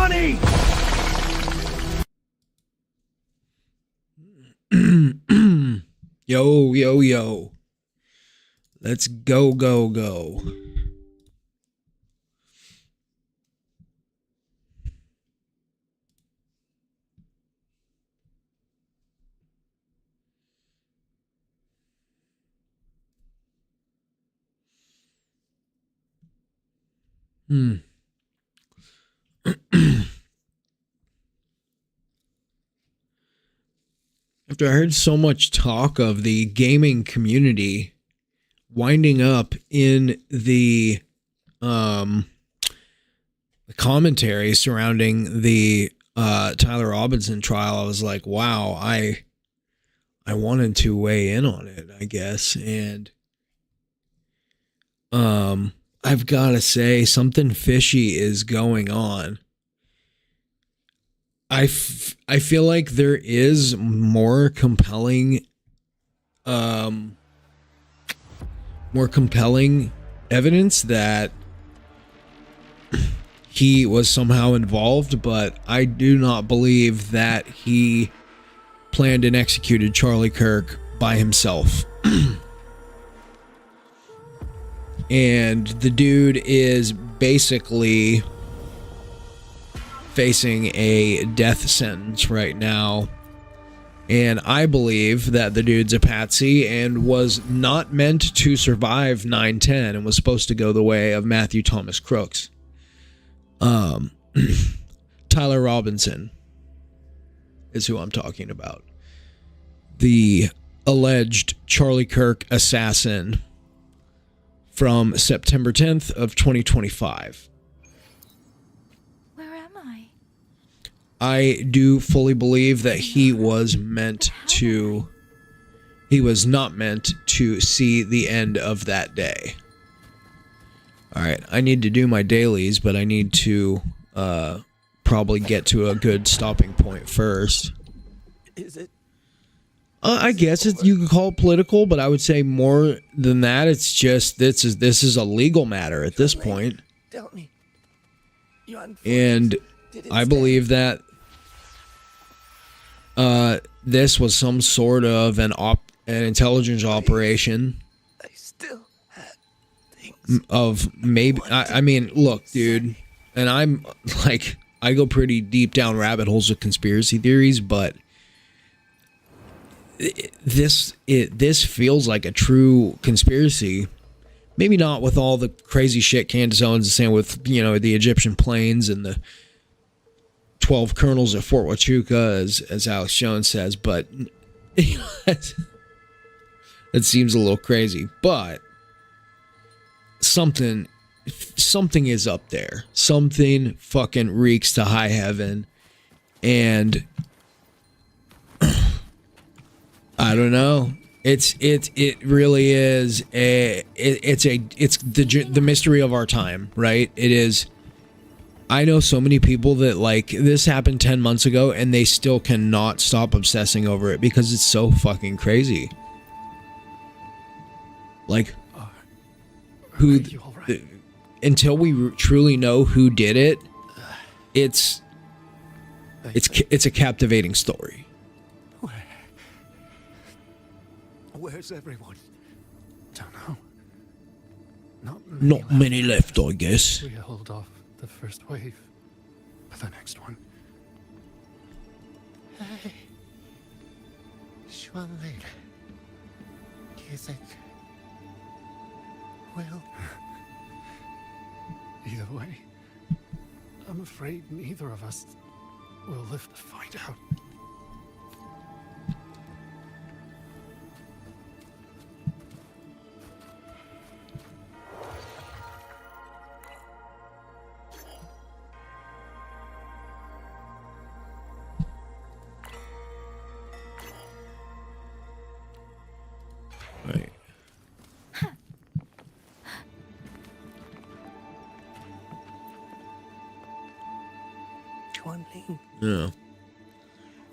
money! Yo, yo, yo. Let's go, go, go. After I heard so much talk of the gaming community winding up in the commentary surrounding the Tyler Robinson trial, I was like, wow, I wanted to weigh in on it, I guess. And I've got to say, something fishy is going on. I feel like there is more compelling evidence that he was somehow involved, but I do not believe that he planned and executed Charlie Kirk by himself. And the dude is basically facing a death sentence right now. And I believe that the dude's a patsy and was not meant to survive 9/10 and was supposed to go the way of Matthew Thomas Crooks. Tyler Robinson is who I'm talking about. The alleged Charlie Kirk assassin from September 10th of 2025. Where am I? I do fully believe that he was not meant to see the end of that day. All right, I need to do my dailies, but I need to probably get to a good stopping point first. Is it? I guess you could call it political, but I would say more than that, it's just this is a legal matter at this point. Tell me. And I believe that this was some sort of an intelligence operation. I still had things of maybe. I mean, look, dude, and I'm like, I go pretty deep down rabbit holes of conspiracy theories, but this feels like a true conspiracy. Maybe not with all the crazy shit Candace Owens is saying with, you know, the Egyptian planes and the 12 colonels at Fort Huachuca, as Alex Jones says, but that seems a little crazy. But something is up there. Something fucking reeks to high heaven, and I don't know. It really is it's the mystery of our time, right? It is. I know so many people that, like, this happened 10 months ago and they still cannot stop obsessing over it because it's so fucking crazy. Like, who until we truly know who did it, it's a captivating story. Where's everyone? Don't know. Not many left, I guess. We hold off the first wave, but the next one. Hey, Xuanling, do you think we'll? Either way, I'm afraid neither of us will live to find out. Right. Xuanling, Yeah.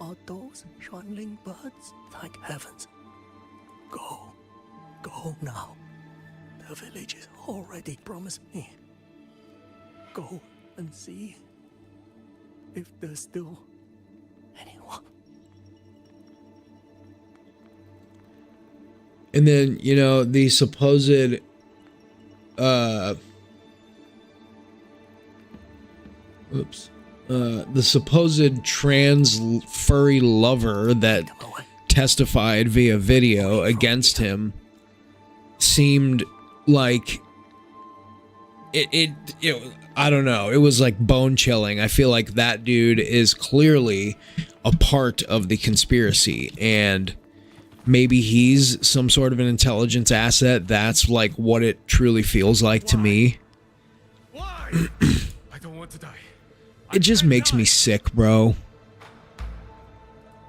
are those Xuanling birds? Thank heavens. Go now. The village is already promised me. Go and see. if there's still anyone. And then, you know, the supposed the supposed trans furry lover that testified via video against him seemed like I don't know, it was like bone chilling. I feel like that dude is clearly a part of the conspiracy, and maybe he's some sort of an intelligence asset. That's like what it truly feels like to me. Why? I don't want to die. It just makes me sick, bro.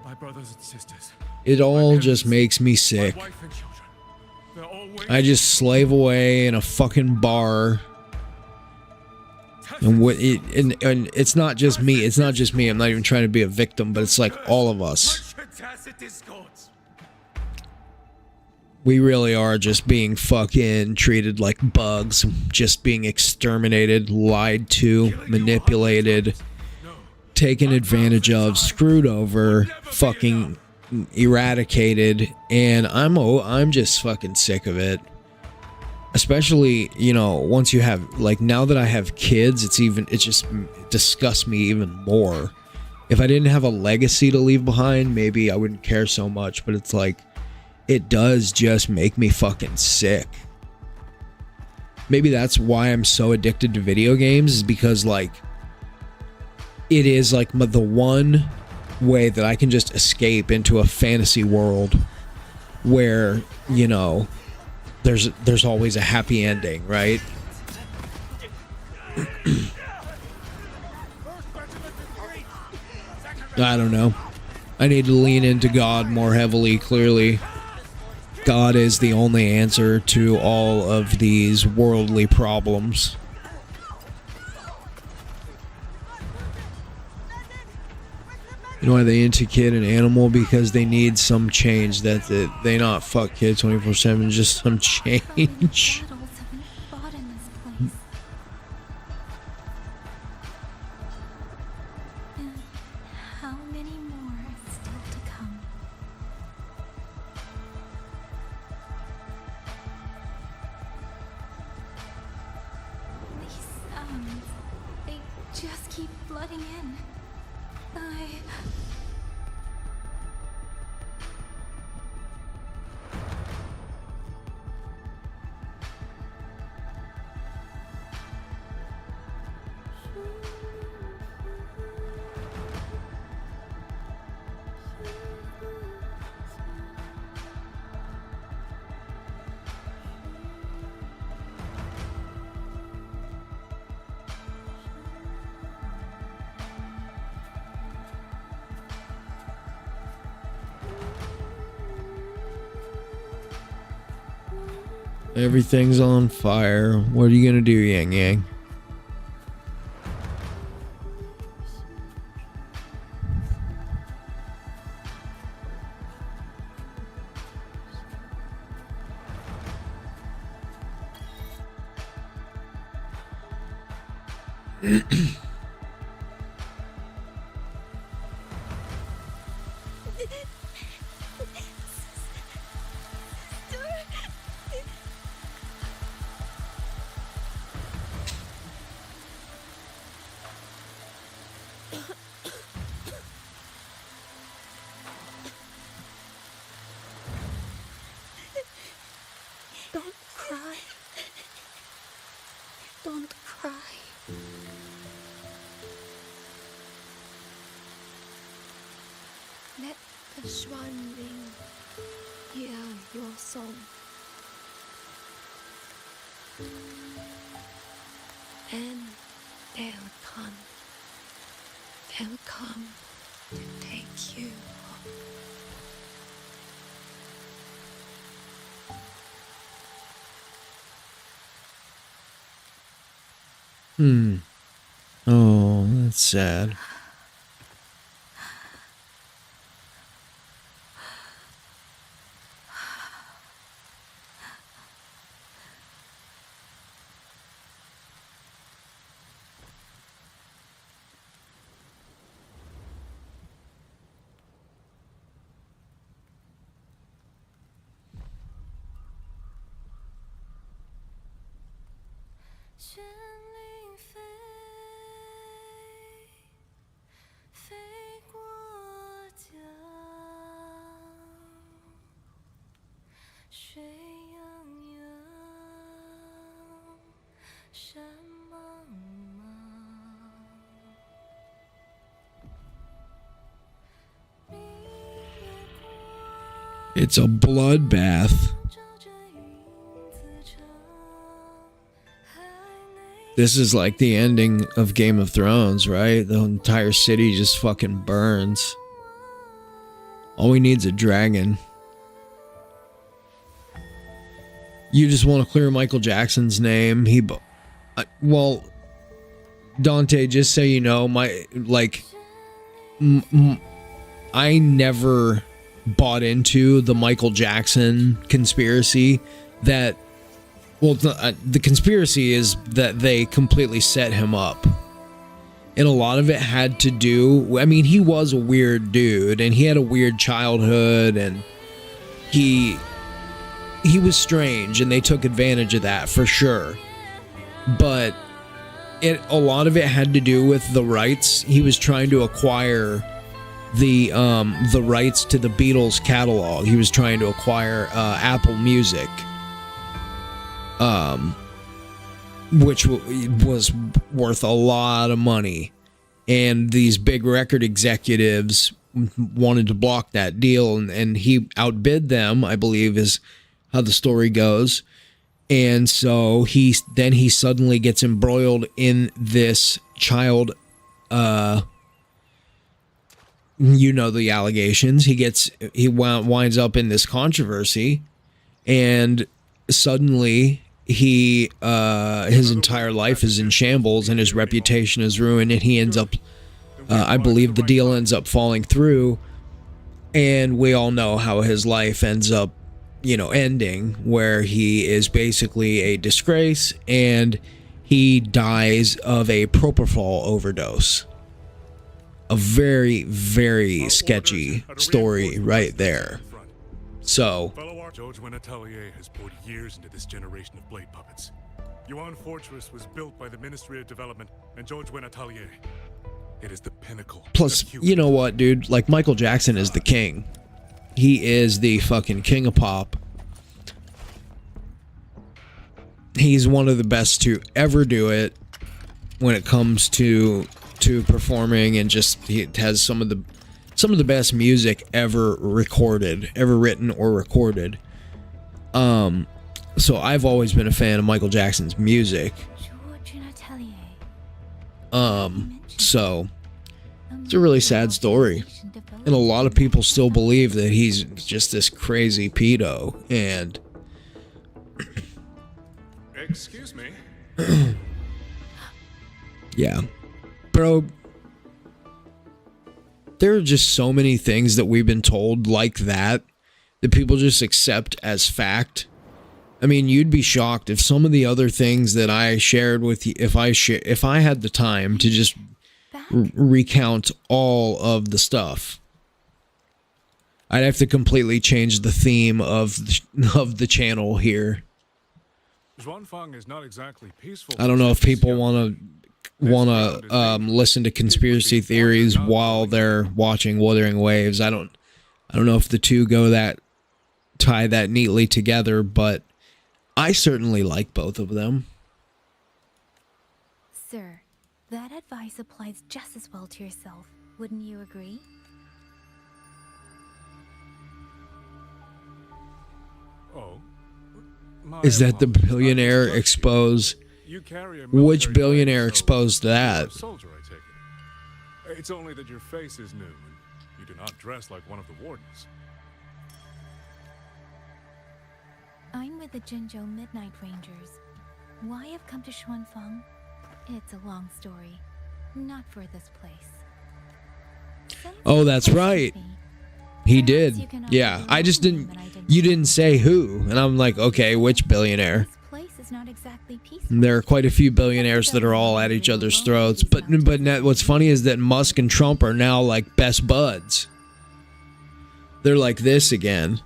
My brothers and sisters. It all just makes me sick. My wife and children. They're all waiting. I just slave away in a fucking bar. And and it's not just me. It's not just me. I'm not even trying to be a victim, but it's like all of us. We really are just being fucking treated like bugs, just being exterminated, lied to, manipulated, taken advantage of, screwed over, fucking eradicated, and I'm just fucking sick of it. Especially, you know, once you have, like, now that I have kids, it just disgusts me even more. If I didn't have a legacy to leave behind, maybe I wouldn't care so much, but it's like, it does just make me fucking sick. Maybe that's why I'm so addicted to video games, is because, like, it is like the one way that I can just escape into a fantasy world where, you know, there's always a happy ending, right? I don't know. I need to lean into God more heavily, clearly. God is the only answer to all of these worldly problems. You know why they into kid and animal? Because they need some change. That they not fuck kid 24/7. Just some change. How many more are still to come? These sounds, they just keep flooding in. Everything's on fire. What are you gonna do, Yang Yang? Don't cry. Don't cry. Let the swan ring hear your song. And they'll come. They'll come to take you home. Oh, that's sad. It's a bloodbath. This is like the ending of Game of Thrones, right? The entire city just fucking burns. All we need is a dragon. You just want to clear Michael Jackson's name. Well, Dante, just so you know, I never bought into the Michael Jackson conspiracy that, well, the conspiracy is that they completely set him up. And a lot of it had to do, I mean, he was a weird dude and he had a weird childhood and he was strange and they took advantage of that for sure. But a lot of it had to do with the rights. He was trying to acquire the rights to the Beatles catalog. He was trying to acquire Apple Music, which was worth a lot of money, and these big record executives wanted to block that deal, and he outbid them, I believe is how the story goes. And so he suddenly gets embroiled in this child, you know, the allegations. He winds up in this controversy, and suddenly his entire life is in shambles and his reputation is ruined, and he ends up, I believe the deal ends up falling through, and we all know how his life ends up, you know, ending, where he is basically a disgrace and he dies of a propofol overdose. A very, very sketchy story right there. So, George Atelier has poured years into this generation of blade puppets. Yuan Fortress was built by the Ministry of Development and George Atelier. It is the pinnacle. Plus, you know what, dude? Like, Michael Jackson is the king. He is the fucking king of pop. He's one of the best to ever do it when it comes to performing, and just he has some of the best music ever written or recorded. So I've always been a fan of Michael Jackson's music. So it's a really sad story, and a lot of people still believe that he's just this crazy pedo. And excuse me. Yeah, bro, there are just so many things that we've been told like that people just accept as fact. I mean, you'd be shocked if some of the other things that I shared with you, if I had the time to just recount all of the stuff, I'd have to completely change the theme of the channel here. Zhuanfang is not exactly peaceful. I don't know if people want to listen to conspiracy theories while they're watching Wuthering Waves. I don't know if the two tie that neatly together, but I certainly like both of them. Sir, that advice applies just as well to yourself. Wouldn't you agree? Oh. Is that the billionaire expose? Which billionaire exposed that? Soldier, I take it. It's only that your face is new and you do not dress like one of the wardens. I'm with the Jinzhou Midnight Rangers. Why I've come to Xuanfang? It's a long story. Not for this place. Oh, that's right. He did. Yeah, I just didn't. You didn't say who, and I'm like, okay, which billionaire? This place is not exactly peaceful. There are quite a few billionaires that are all at each other's throats. But what's funny is that Musk and Trump are now like best buds. They're like this again.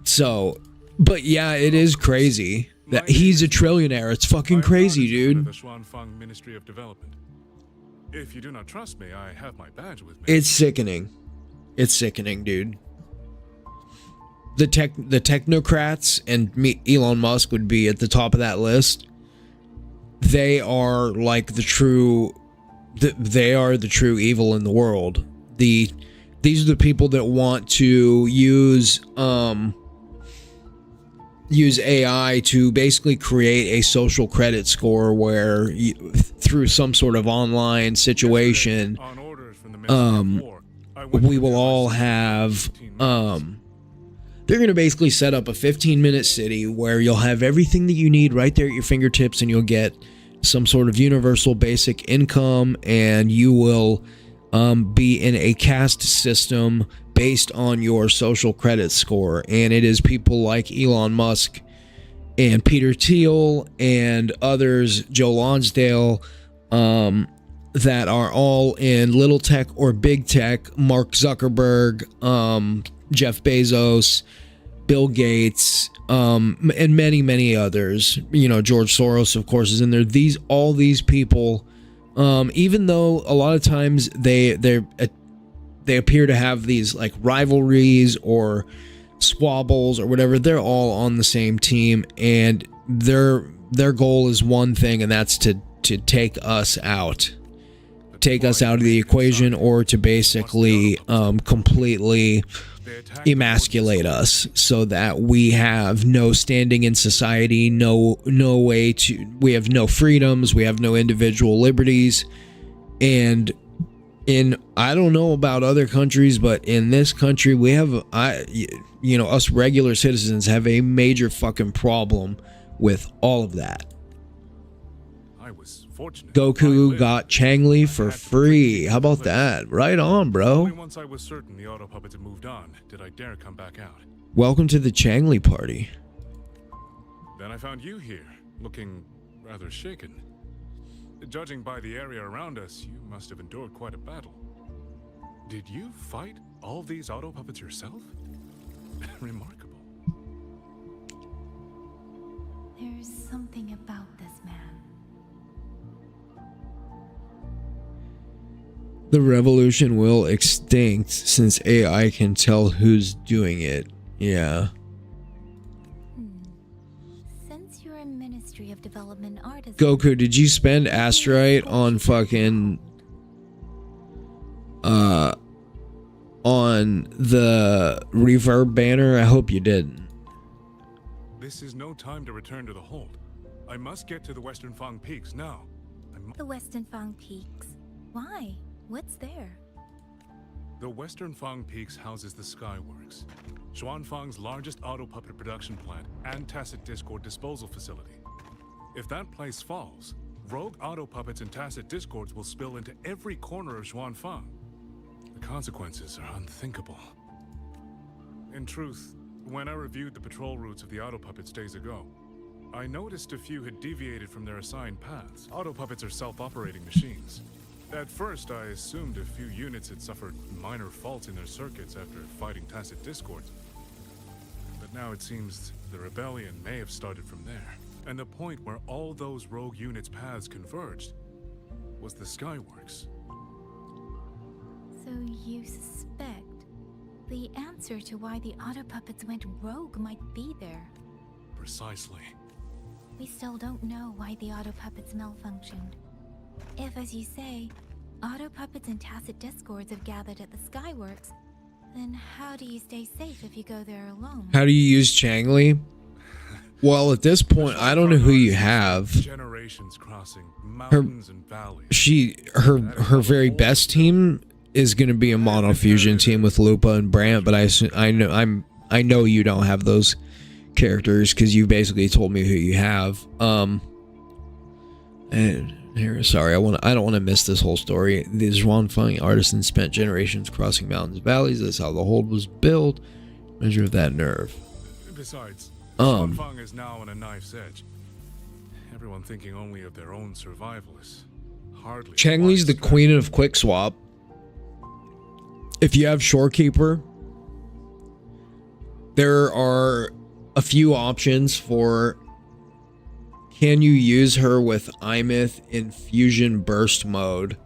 So, but yeah, it is crazy. That he's a trillionaire. It's fucking crazy, dude. The Xuanfang Ministry of Development. If you do not trust me, I have my badge with me. It's sickening. It's sickening, dude. The technocrats and Elon Musk would be at the top of that list. They are like the true evil in the world. These are the people that want to use AI to basically create a social credit score where through some sort of online situation, we will all have they're going to basically set up a 15-minute city where you'll have everything that you need right there at your fingertips, and you'll get some sort of universal basic income, and you will be in a caste system based on your social credit score. And it is people like Elon Musk and Peter Thiel and others, Joe Lonsdale, that are all in little tech or big tech. Mark Zuckerberg, Jeff Bezos, Bill Gates, and many others. You know, George Soros, of course, is in there. All these people, even though a lot of times they appear to have these like rivalries or squabbles or whatever, they're all on the same team, and their goal is one thing, and that's to take us out of the equation, or to basically completely emasculate us, so that we have no standing in society, we have no freedoms, we have no individual liberties. And I don't know about other countries, but in this country we have us regular citizens have a major fucking problem with all of that. Goku got Changli for free. How about that? Right on, bro. Only once I was certain the auto puppets had moved on did I dare come back out. Welcome to the Changli party. Then I found you here, looking rather shaken. Judging by the area around us, you must have endured quite a battle. Did you fight all these auto puppets yourself? Remarkable. There's something about this man. The revolution will extinct since AI can tell who's doing it. Yeah. Since you're a Ministry of Development artist, Goku, did you spend Astrite on fucking on the reverb banner? I hope you didn't. This is no time to return to the hold. I must get to the Western Fang Peaks now. The Western Fang Peaks. Why? What's there? The Western Fang Peaks houses the Skyworks, Xuanfang's largest auto puppet production plant and tacit discord disposal facility. If that place falls, rogue auto puppets and tacit discords will spill into every corner of Xuanfang. The consequences are unthinkable. In truth, when I reviewed the patrol routes of the auto puppets days ago, I noticed a few had deviated from their assigned paths. Auto puppets are self-operating machines. At first, I assumed a few units had suffered minor faults in their circuits after fighting tacit discords. But now it seems the rebellion may have started from there. And the point where all those rogue units' paths converged was the Skyworks. So you suspect the answer to why the auto puppets went rogue might be there? Precisely. We still don't know why the auto puppets malfunctioned. If, as you say, auto puppets and tacit discords have gathered at the Skyworks, then how do you stay safe if you go there alone? How do you use Changli? Well, at this point, I don't know who you have. Generations crossing mountains and valleys. Her very best team is going to be a monofusion team with Lupa and Brant, but I know you don't have those characters because you basically told me who you have. And here, sorry, I don't want to miss this whole story. These Xuanfang artisans spent generations crossing mountains and valleys. That's how the hold was built. Measure of that nerve. Besides, Xuanfang is now on a knife's edge. Everyone thinking only of their own survival is hardly. Changli's the queen of quick swap. If you have Shorekeeper, there are a few options for can you use her with Imith in fusion burst mode?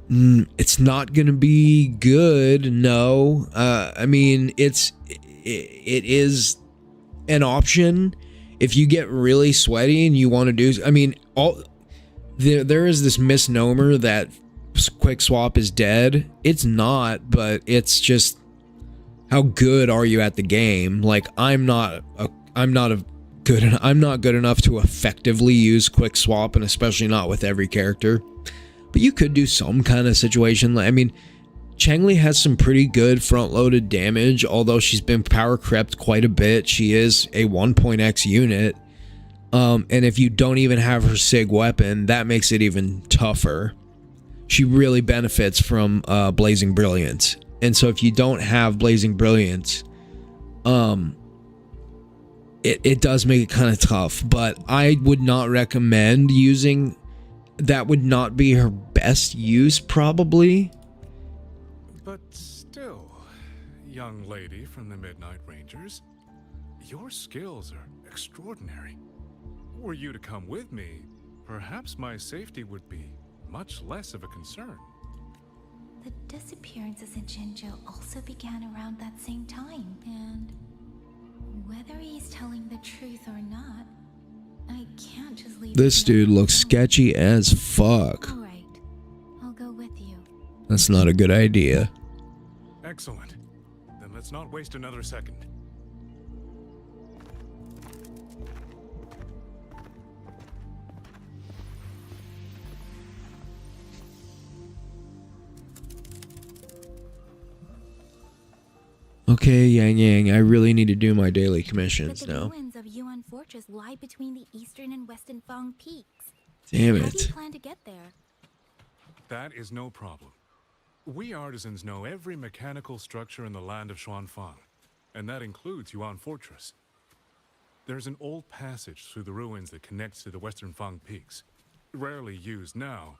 It's not gonna be good. No. I mean, it is an option if you get really sweaty and you want to do. I mean, there is this misnomer that quick swap is dead. It's not, but it's just how good are you at the game? Like, I'm not good enough to effectively use quick swap, and especially not with every character. But you could do some kind of situation. I mean, Changli has some pretty good front-loaded damage, although she's been power crept quite a bit. She is a 1.x unit. And if you don't even have her SIG weapon, that makes it even tougher. She really benefits from Blazing Brilliance. And so if you don't have Blazing Brilliance, it does make it kind of tough. But I would not recommend using... That would not be her best use, probably. But still, young lady from the Midnight Rangers, your skills are extraordinary. Were you to come with me, perhaps my safety would be much less of a concern. The disappearances in Jinzhou also began around that same time, and whether he's telling the truth or not, I can't just leave. This dude looks sketchy as fuck. All right, I'll go with you. That's not a good idea. Excellent. Then let's not waste another second. Okay, Yang Yang, I really need to do my daily But commissions the now. ruins of Yuan Fortress lie between the eastern and western Fang peaks. Damn How do you it. plan to get there? That is no problem. We artisans know every mechanical structure in the land of Xuanfang, and that includes Yuan Fortress. There's an old passage through the ruins that connects to the western Fang peaks, rarely used now.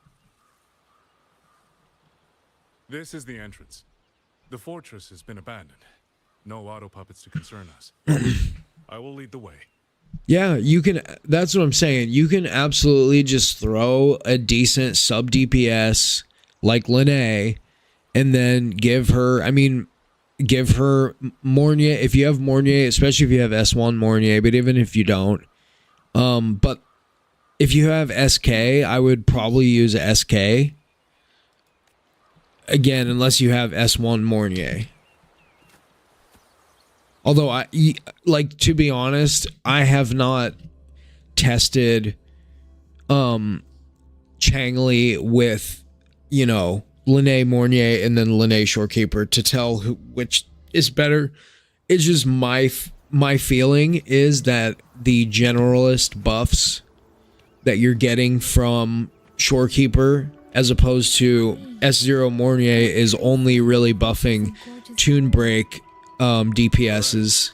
This is the entrance. The fortress has been abandoned. No auto puppets to concern us. I will lead the way. Yeah, you can. That's what I'm saying. You can absolutely just throw a decent sub DPS like Lene, and then give her. I mean, give her Mornier if you have Mornier, especially if you have S1 Mornier. But even if you don't, but if you have SK, I would probably use a SK. Again, unless you have S1 Mornier. Although, to be honest, I have not tested Changli with, Lene Mornier and then Lene Shorekeeper to tell which is better. It's just my feeling is that the generalist buffs that you're getting from Shorekeeper as opposed to S0 Mornier is only really buffing Tune Break DPSs,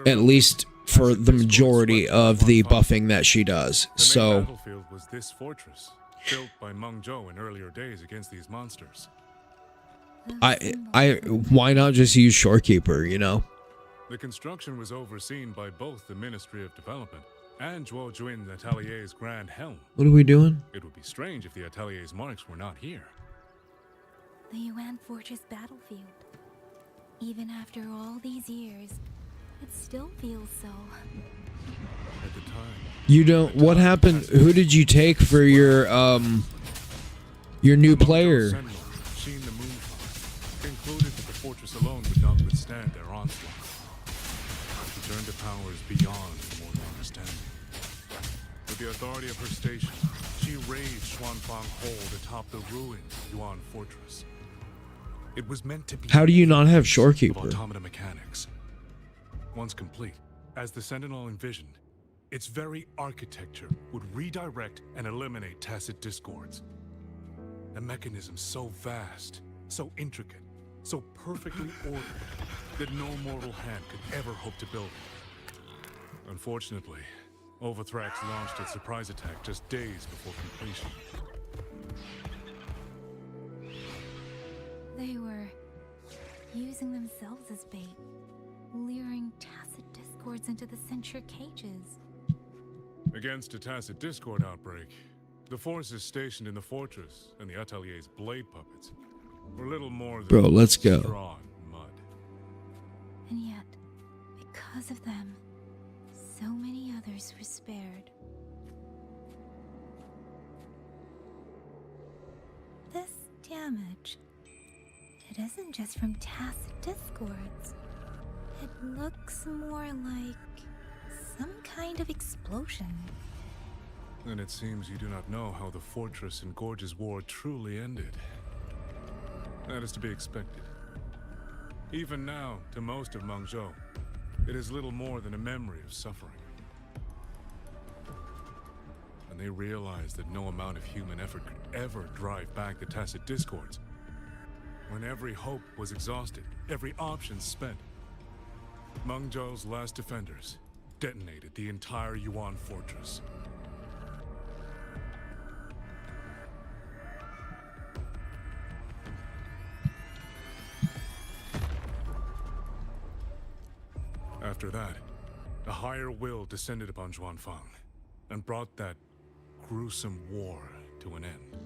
at least for the majority of the buffing that she does. The main So battlefield was this fortress, built by Meng Zhou in earlier days against these monsters. why not just use Shorekeeper, The construction was overseen by both the Ministry of Development and Zhuo Juin Atelier's Grand Helm. What are we doing? It would be strange if the Atelier's marks were not here. The Yuan Fortress battlefield. Even after all these years, it still feels so. At the time, You don't. What happened? Who did you take for your new player? Sentinel, Sheen the Moonfall, concluded that the fortress alone would not withstand their onslaught. She turned to powers beyond mortal understanding. With the authority of her station, she raised Xuanfang Hold atop the ruined Yuan Fortress. It was meant to be. How do you not have of Shorekeeper? automata mechanics. Once complete, as the Sentinel envisioned, its very architecture would redirect and eliminate tacit discords. A mechanism so vast, so intricate, so perfectly ordered that no mortal hand could ever hope to build it. Unfortunately, Overthrax launched its surprise attack just days before completion. They were using themselves as bait, luring tacit discords into the censure cages. Against a tacit discord outbreak, the forces stationed in the fortress and the Atelier's blade puppets were little more than Bro, let's go. straw and mud. And yet, because of them, so many others were spared. This damage, it isn't just from tacit discords. It looks more like some kind of explosion. And it seems you do not know how the Fortress and Gorge's war truly ended. That is to be expected. Even now, to most of Mengzhou, it is little more than a memory of suffering. And they realized that no amount of human effort could ever drive back the tacit discords. When every hope was exhausted, every option spent, Mengzhou's last defenders detonated the entire Yuan fortress. After that, a higher will descended upon Zhuanfang and brought that gruesome war to an end.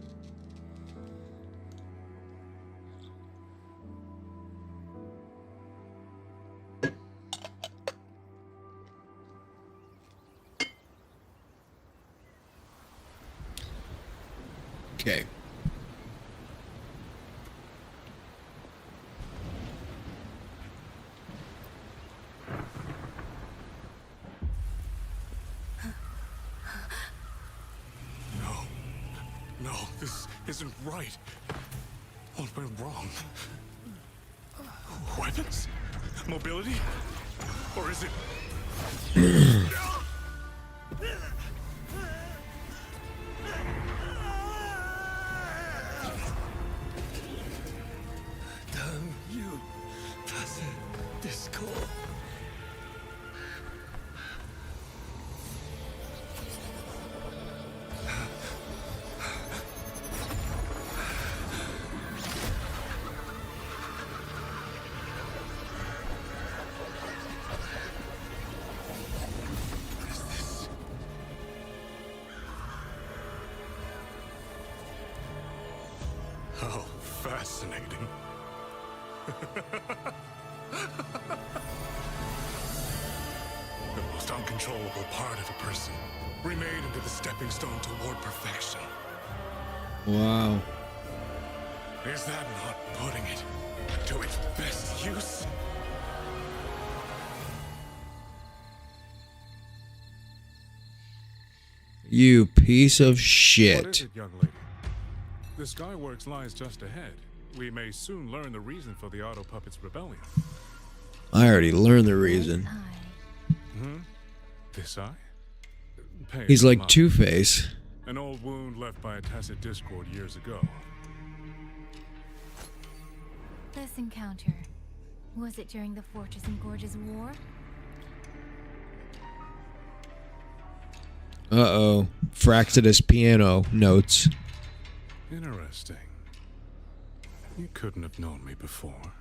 Okay. No, this isn't right. What went wrong? Weapons? Mobility? Or is it... Damn you, tacit discord. How fascinating. The most uncontrollable part of a person, remade into the stepping stone toward perfection. Wow. Is that not putting it to its best use? You piece of What is shit. it, young lady? The Skyworks lies just ahead. We may soon learn the reason for the Auto Puppets' rebellion. I already learned the reason. This eye? Pay He's no like mind. Two-Face. An old wound left by a tacit discord years ago. This encounter, was it during the Fortress and Gorge's war? Uh-oh. Fractious piano notes. Interesting. You couldn't have known me before.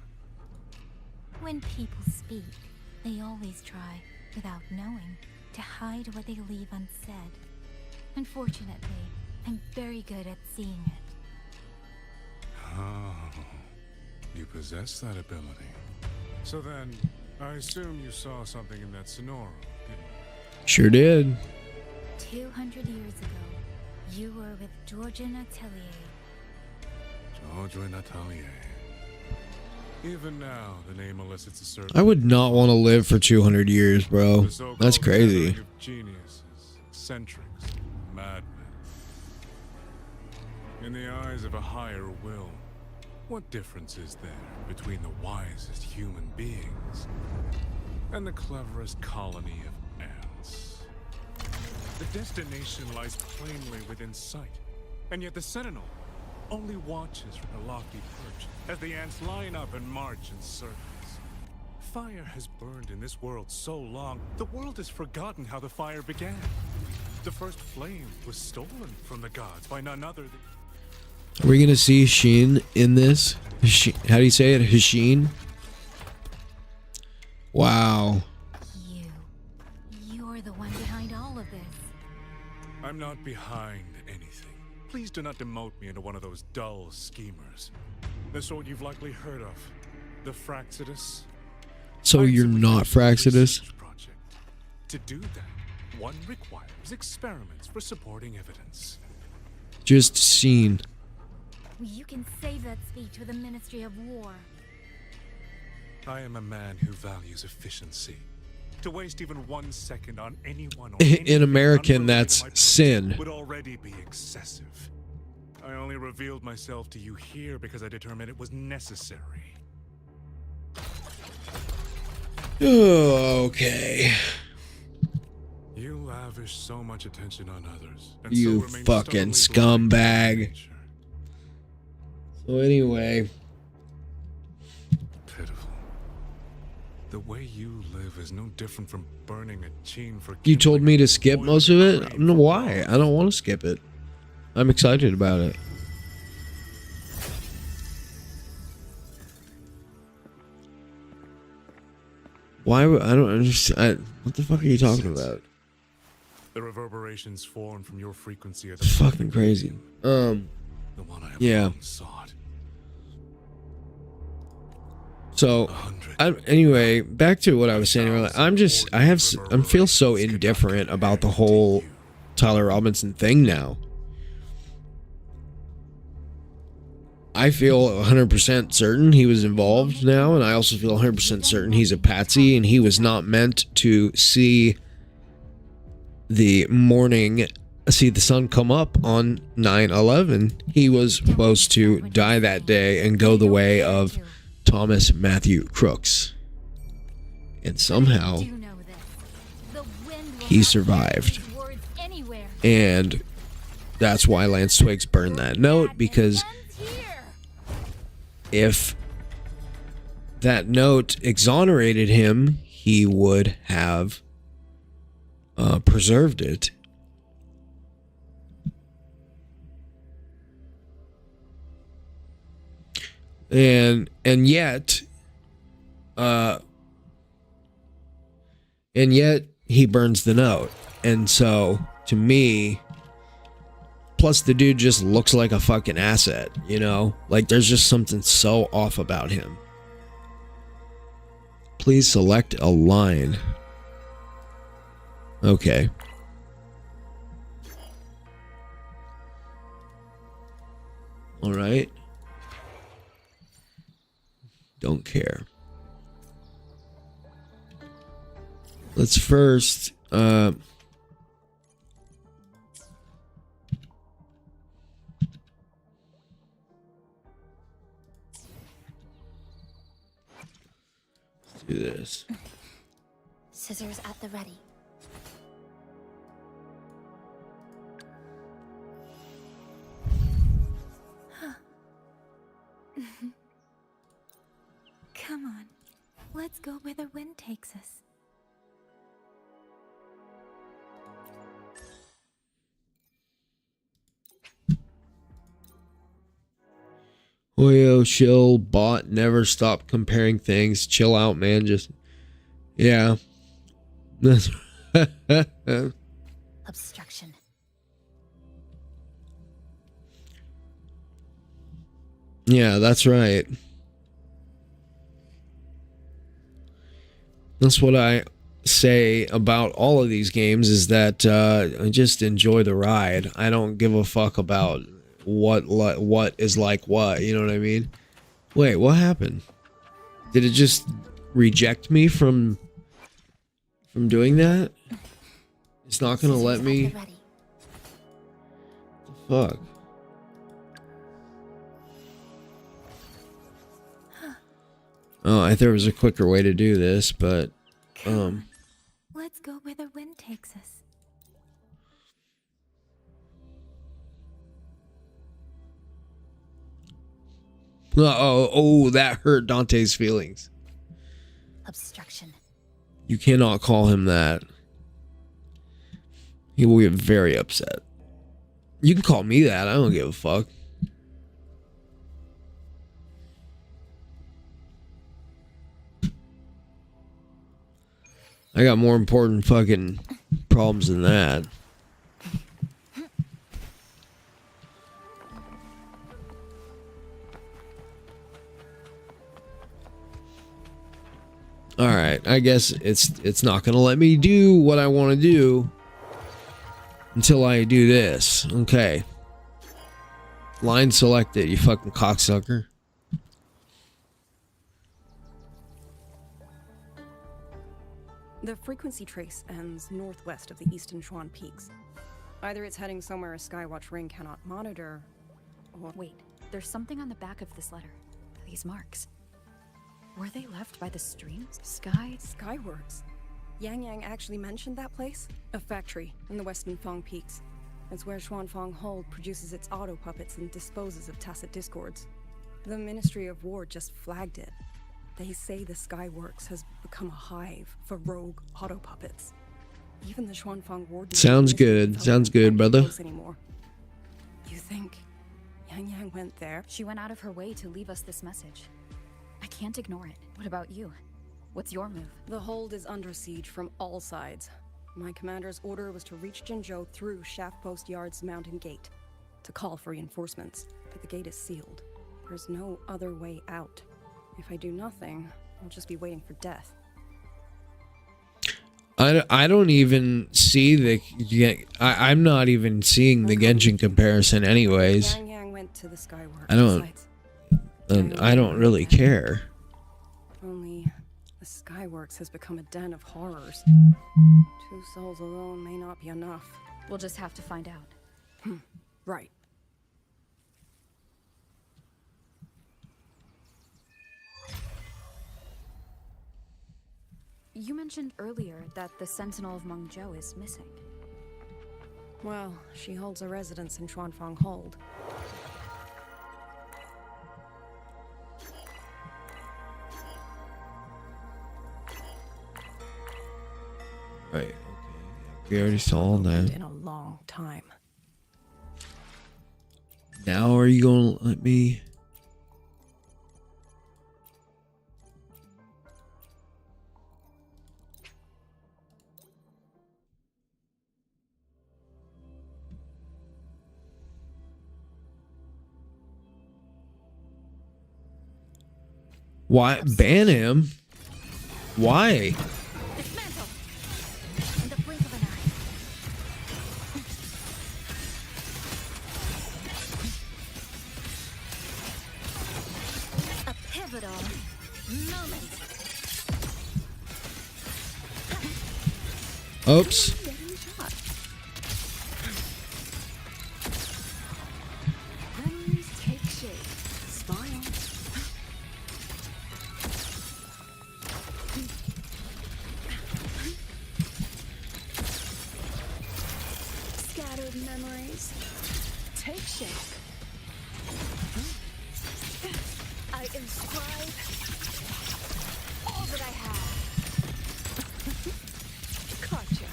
When people speak, they always try, without knowing, to hide what they leave unsaid. Unfortunately, I'm very good at seeing it. Oh, you possess that ability. So then, I assume you saw something in that Sonoro, didn't you? Sure did. 200 years ago, you were with Georgian Atelier. George Natelier. Even now, the name elicits a certain... I would not want to live for 200 years, bro. the so-called That's crazy. gathering of geniuses, eccentrics, madmen. In the eyes of a higher will, what difference is there between the wisest human beings and the cleverest colony of ants? The destination lies plainly within sight, and yet the Sentinel only watches from a lofty perch as the ants line up and march in circles. Fire has burned in this world so long, the world has forgotten how the fire began. The first flame was stolen from the gods by none other than... Are we gonna see Sheen in this? How do you say it? Hasheen? Wow. You're the one behind all of this. I'm not behind anything. Please do not demote me into one of those dull schemers. The sort you've likely heard of. The Fraxidus. So I'm you're simply not doing a Fraxidus? research project. To do that, one requires experiments for supporting evidence. Just seen. You can save that speech with the Ministry of War. I am a man who values efficiency. To waste even 1 second on anyone or In anything American, unrelated that's to my sin. project would already be excessive. I only revealed myself to you here because I determined it was necessary. Okay. You lavish so much attention on others, and You so remain fucking stubbornly blind to scumbag. nature. So anyway, Pitiful. The way you live is no different from burning a chain for. you told me to skip oil most of and it. I grain don't know for why. dogs. I don't want to skip it. I'm excited about it. Why would I don't understand? What the fuck are you talking about? The reverberations formed from your frequency are the It's fucking crazy. the one I have Yeah. long sought. So, 100. anyway, back to what I was saying earlier. I feel so indifferent about the whole Tyler Robinson thing now. I feel 100% certain he was involved now, and I also feel 100% certain he's a patsy, and he was not meant to see the sun come up on 9/11. He was supposed to die that day and go the way of Thomas Matthew Crooks. And somehow Do know this. The wind will he not survived. carry these words anywhere. And that's why Lance Twigs burned that note, because Ends here. if that note exonerated him, he would have preserved it. And yet he burns the note. And so, to me, plus the dude just looks like a fucking asset, you know? Like, there's just something so off about him. Please select a line. Okay. All right. Don't care. Let's first do this. Scissors at the ready. Come on. Let's go where the wind takes us. Oyo, chill, bot, never stop comparing things. Chill out, man. Just, yeah. That's Obstruction. yeah, that's right. That's what I say about all of these games, is that I just enjoy the ride. I don't give a fuck about what is like what, you know what I mean? Wait, what happened? Did it just reject me from doing that? It's not gonna let Scissors me. at the ready. Fuck. Oh, I thought there was a quicker way to do this, but Let's go where the wind takes us. oh, that hurt Dante's feelings. Obstruction. You cannot call him that. He will get very upset. You can call me that. I don't give a fuck. I got more important fucking problems than that. All right, I guess it's not gonna let me do what I want to do until I do this. Okay. Line selected, you fucking cocksucker. The frequency trace ends northwest of the eastern Shuan Peaks. Either it's heading somewhere a Skywatch ring cannot monitor, or... Wait, there's something on the back of this letter. These marks. Were they left by the streams? Skyworks. Yang Yang actually mentioned that place? A factory in the western Fang Peaks. It's where Xuanfang Hold produces its auto puppets and disposes of tacit discords. The Ministry of War just flagged it. They say the Skyworks has become a hive for rogue auto puppets. Even the Xuanfang Warden... Sounds good. Sounds good, brother. Anymore. You think Yang Yang went there? She went out of her way to leave us this message. I can't ignore it. What about you? What's your move? The hold is under siege from all sides. My commander's order was to reach Jinzhou through Shaft Post Yard's mountain gate, to call for reinforcements, but the gate is sealed. There's no other way out. If I do nothing, I'll just be waiting for death. I don't even see the... I'm not even seeing the Genshin comparison anyways. Yang Yang went to the Skyworks. I don't really care. Only the Skyworks has become a den of horrors. 2 souls alone may not be enough. We'll just have to find out. Right. You mentioned earlier that the Sentinel of Mengzhou is missing. Well, she holds a residence in Xuanfang Hold. Right, okay. We already saw that. In a long time. Now are you gonna let me... Why ban him? Why? Dismantle! In the blink of an eye. A pivotal moment. Oops. Memories take shape. Smile. Scattered memories take shape. I inscribe all that I have. Gotcha.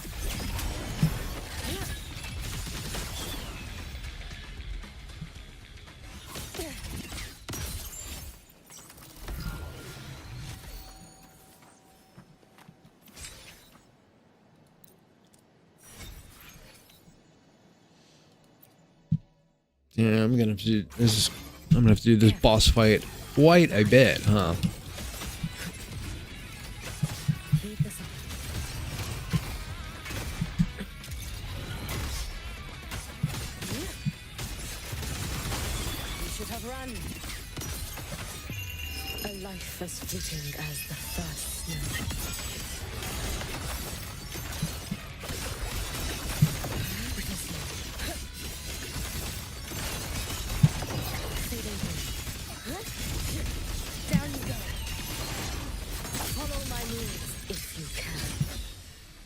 Yeah, I'm gonna have to do this. I'm gonna have to do this boss fight quite a bit, huh? Leave this up. You should have run. A life as fleeting as the first snow. Down you go. Follow my moves if you can.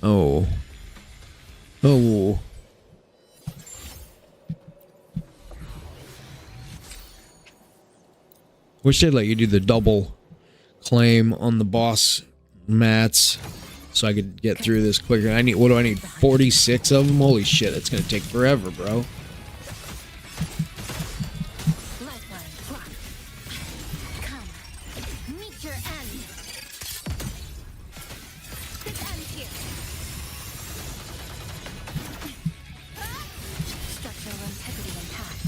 Oh. Oh. Wish they'd let you do the double claim on the boss mats so I could get through this quicker. I need, what do I need? 46 of them? Holy shit, that's gonna take forever, bro. Lifeline. Come. Meet your end. This ends here. Structural integrity intact.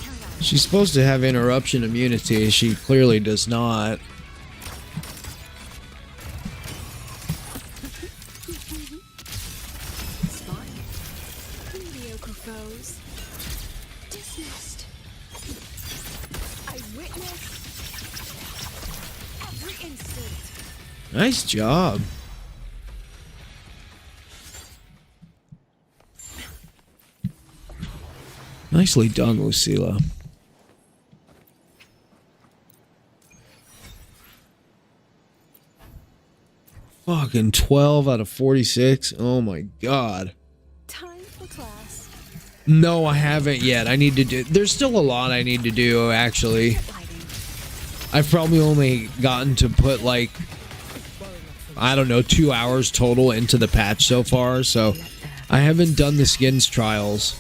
Carry on. She's supposed to have interruption immunity. She clearly does not. Dismissed. I witnessed every instant. Nice job. Nicely done, Lucilla. Fucking 12 out of 46. Oh my god. Time for class. No, I haven't yet. I need to do. There's still a lot I need to do, actually. I've probably only gotten to put like, I don't know, 2 hours total into the patch so far, so I haven't done the skins trials.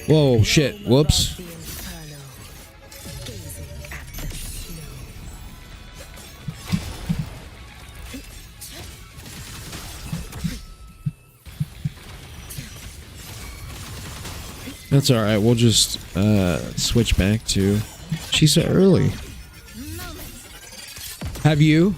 Whoa, shit. Whoops. That's alright, we'll just switch back to... She's so early. Have you?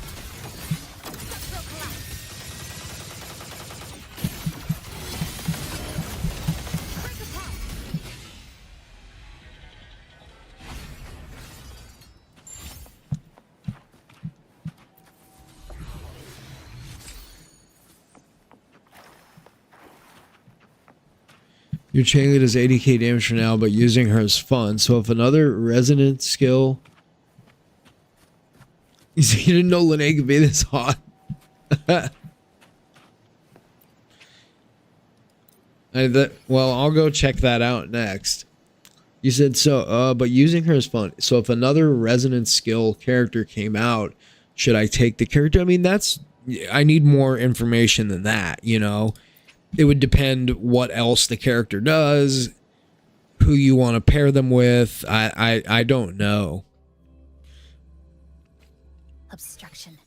Your Changli does 80k damage for now, but using her is fun. So if another resonant skill... You didn't know Linnea could be this hot. Well, I'll go check that out next. You said so, but using her is fun. So if another resonant skill character came out, should I take the character? I mean, that's... I need more information than that, you know? It would depend what else the character does, who you want to pair them with. I don't know. Obstruction.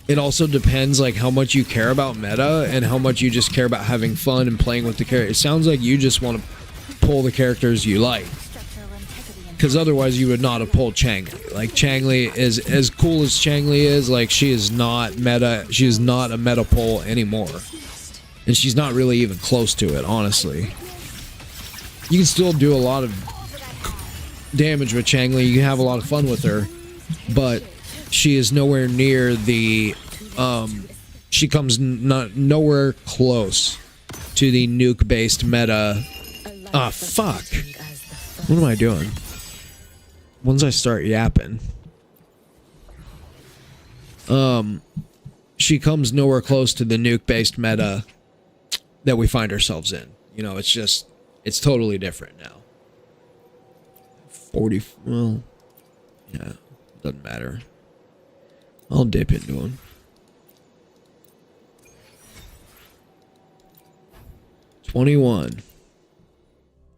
It also depends like how much you care about meta and how much you just care about having fun and playing with the character. It sounds like you just want to pull the characters you like. Because otherwise you would not have pulled Changli. Like Changli is as cool as Changli is, like she is not meta. She is not a meta pull anymore. And she's not really even close to it, honestly. You can still do a lot of damage with Changli. You can have a lot of fun with her. But she is nowhere near the... she comes nowhere close to the nuke-based meta. Ah, fuck. What am I doing? Once I start yapping. She comes nowhere close to the nuke-based meta that we find ourselves in. You know, it's just, it's totally different now. 40, well, yeah, doesn't matter. I'll dip into him. 21.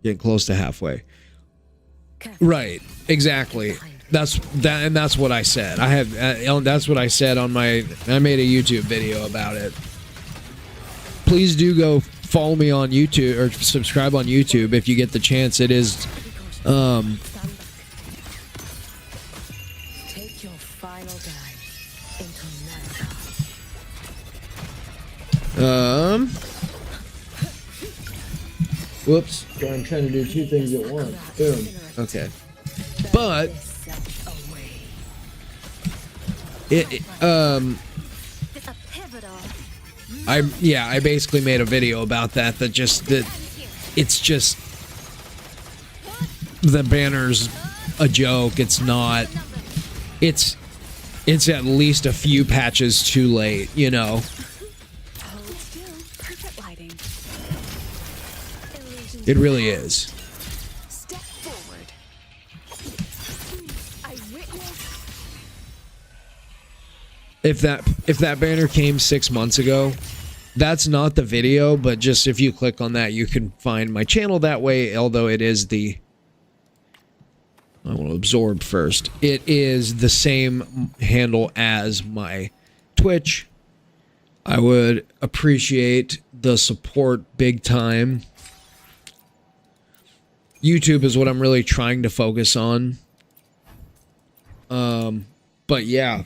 Getting close to halfway. Right, exactly. That's what I said. I have, that's what I said on my, I made a YouTube video about it. Please do go follow me on YouTube or subscribe on YouTube if you get the chance. It is Take your final dive into whoops. I'm trying to do two things at once. Boom. Okay. But I basically made a video about that it's just the banner's a joke. It's not. It's at least a few patches too late, you know. It really is. Step forward. I witnessed. If that banner came 6 months ago, that's not the video, but just if you click on that, you can find my channel that way, although it is the... I want to absorb first. It is the same handle as my Twitch. I would appreciate the support big time. YouTube is what I'm really trying to focus on. But yeah,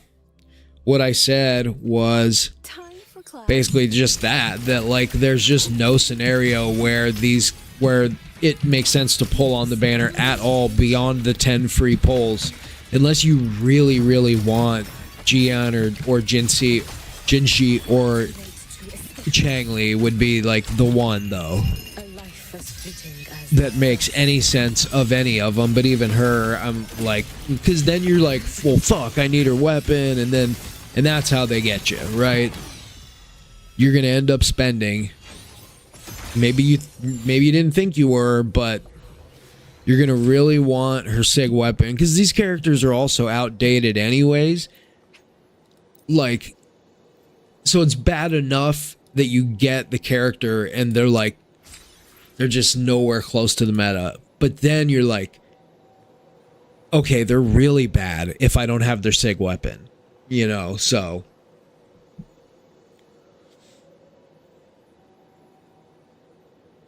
what I said was... Time for class. basically just that like there's just no scenario where it makes sense to pull on the banner at all beyond the 10 free pulls, unless you really want Jian or Jinshi or Changli would be like the one though that makes any sense of any of them. But even her, I'm like, because then you're like, well, fuck, I need her weapon, and that's how they get you, right? You're gonna end up spending. Maybe you didn't think you were, but you're gonna really want her sig weapon because these characters are also outdated anyways. Like, so it's bad enough that you get the character and they're just nowhere close to the meta. But then you're like, okay, they're really bad if I don't have their sig weapon, you know, so.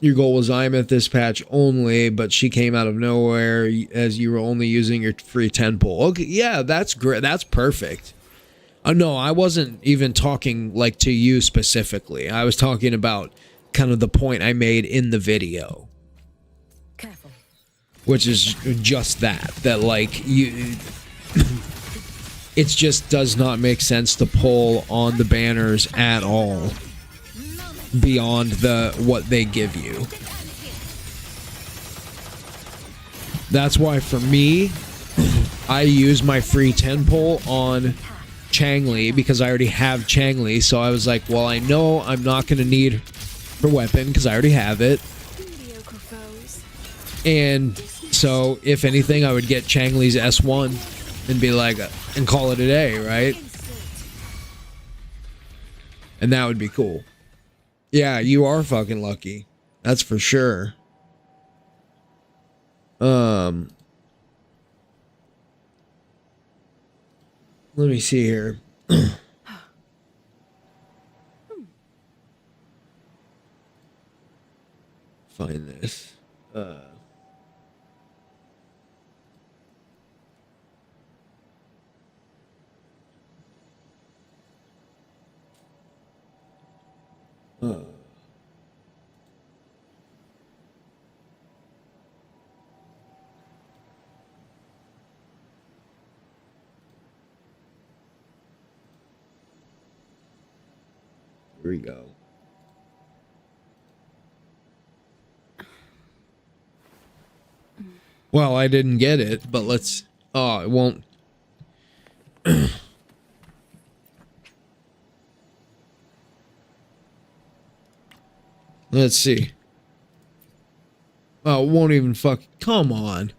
Your goal was I'm at this patch only, but she came out of nowhere as you were only using your free 10 pull. Okay, yeah, that's great. That's perfect. No, I wasn't even talking like to you specifically. I was talking about kind of the point I made in the video. Careful. Which is just that like you it just does not make sense to pull on the banners at all beyond what they give you. That's why for me, I use my free 10 pull on Changli because I already have Changli. So I was like, well, I know I'm not going to need her weapon because I already have it. And so if anything, I would get Changli's S1 and be like, and call it a day, right? And that would be cool. Yeah, you are fucking lucky. That's for sure. Let me see here. Find this. Here we go. Well, I didn't get it, but let's... Oh, it won't... Let's see. Oh, it won't even fuck... Come on.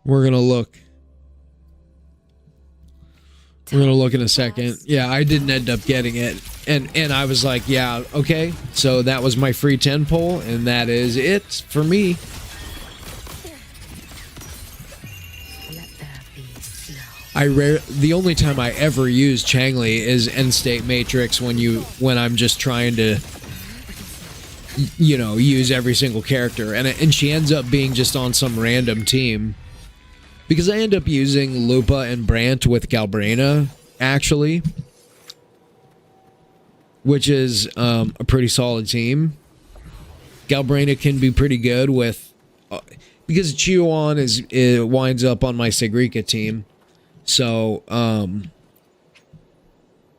We're gonna look. We're gonna look in a second. Yeah, I didn't end up getting it. And I was like, yeah, okay. So that was my free 10 pull, and that is it for me. The only time I ever use Changli is End State Matrix when I'm just trying to, you know, use every single character, and she ends up being just on some random team. Because I end up using Lupa and Brant with Galbrina, actually. Which is a pretty solid team. Galbrina can be pretty good with... because Chihuan winds up on my Sigrika team. So,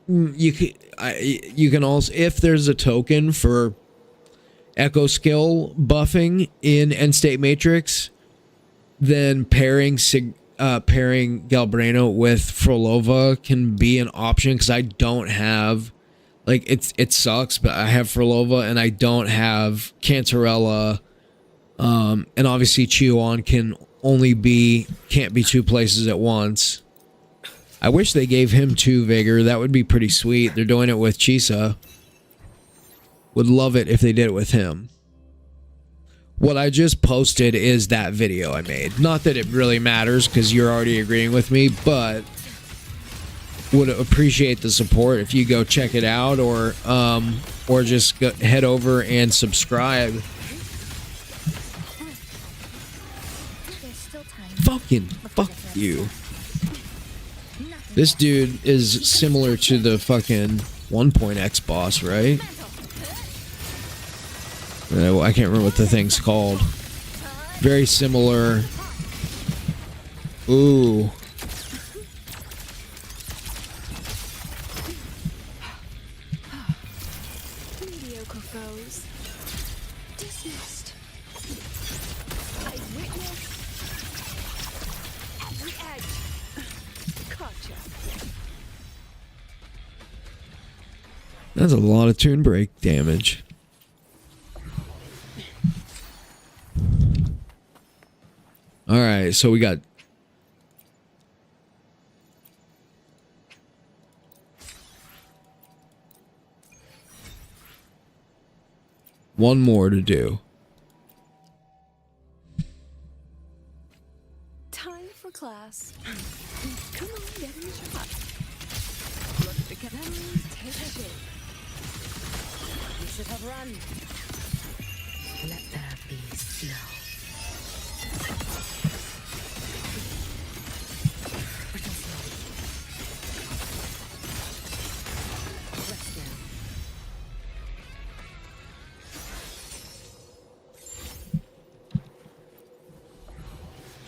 you can also... If there's a token for Echo Skill buffing in End State Matrix... then pairing Galbrino with Frolova can be an option because I don't have, like, it sucks, but I have Frolova and I don't have Cantarella, and obviously Chihuan can't be two places at once. I wish they gave him 2 vigor. That would be pretty sweet. They're doing it with Chisa. Would love it if they did it with him. What I just posted is that video I made. Not that it really matters because you're already agreeing with me, but would appreciate the support if you go check it out or just head over and subscribe Fucking fuck you. This dude is similar to the fucking 1.x boss, right? I can't remember what the thing's called. Very similar. Ooh. Mediocre foes. Dismissed. I witness every edge. Gotcha. That's a lot of tune break damage. Alright, so we got one more to do. Time for class. Come on, get in the shot. Look at the cameras, take a shape. You should have run. Let there be snow.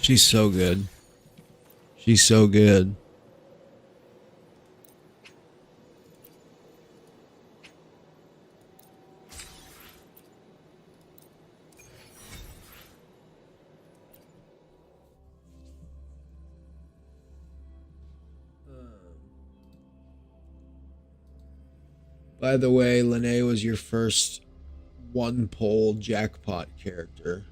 She's so good. She's so good. By the way, Lene was your first one-poll jackpot character.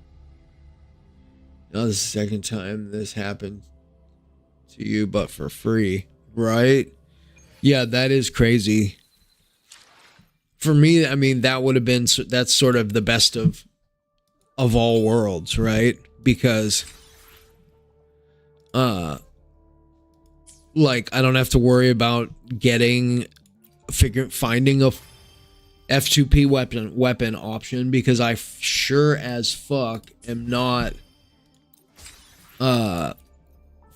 Now this is the second time this happened to you, but for free, right? Yeah, that is crazy. For me, I mean, that would have been, that's sort of the best of all worlds, right? Because, like, I don't have to worry about finding a F2P weapon option, because I sure as fuck am not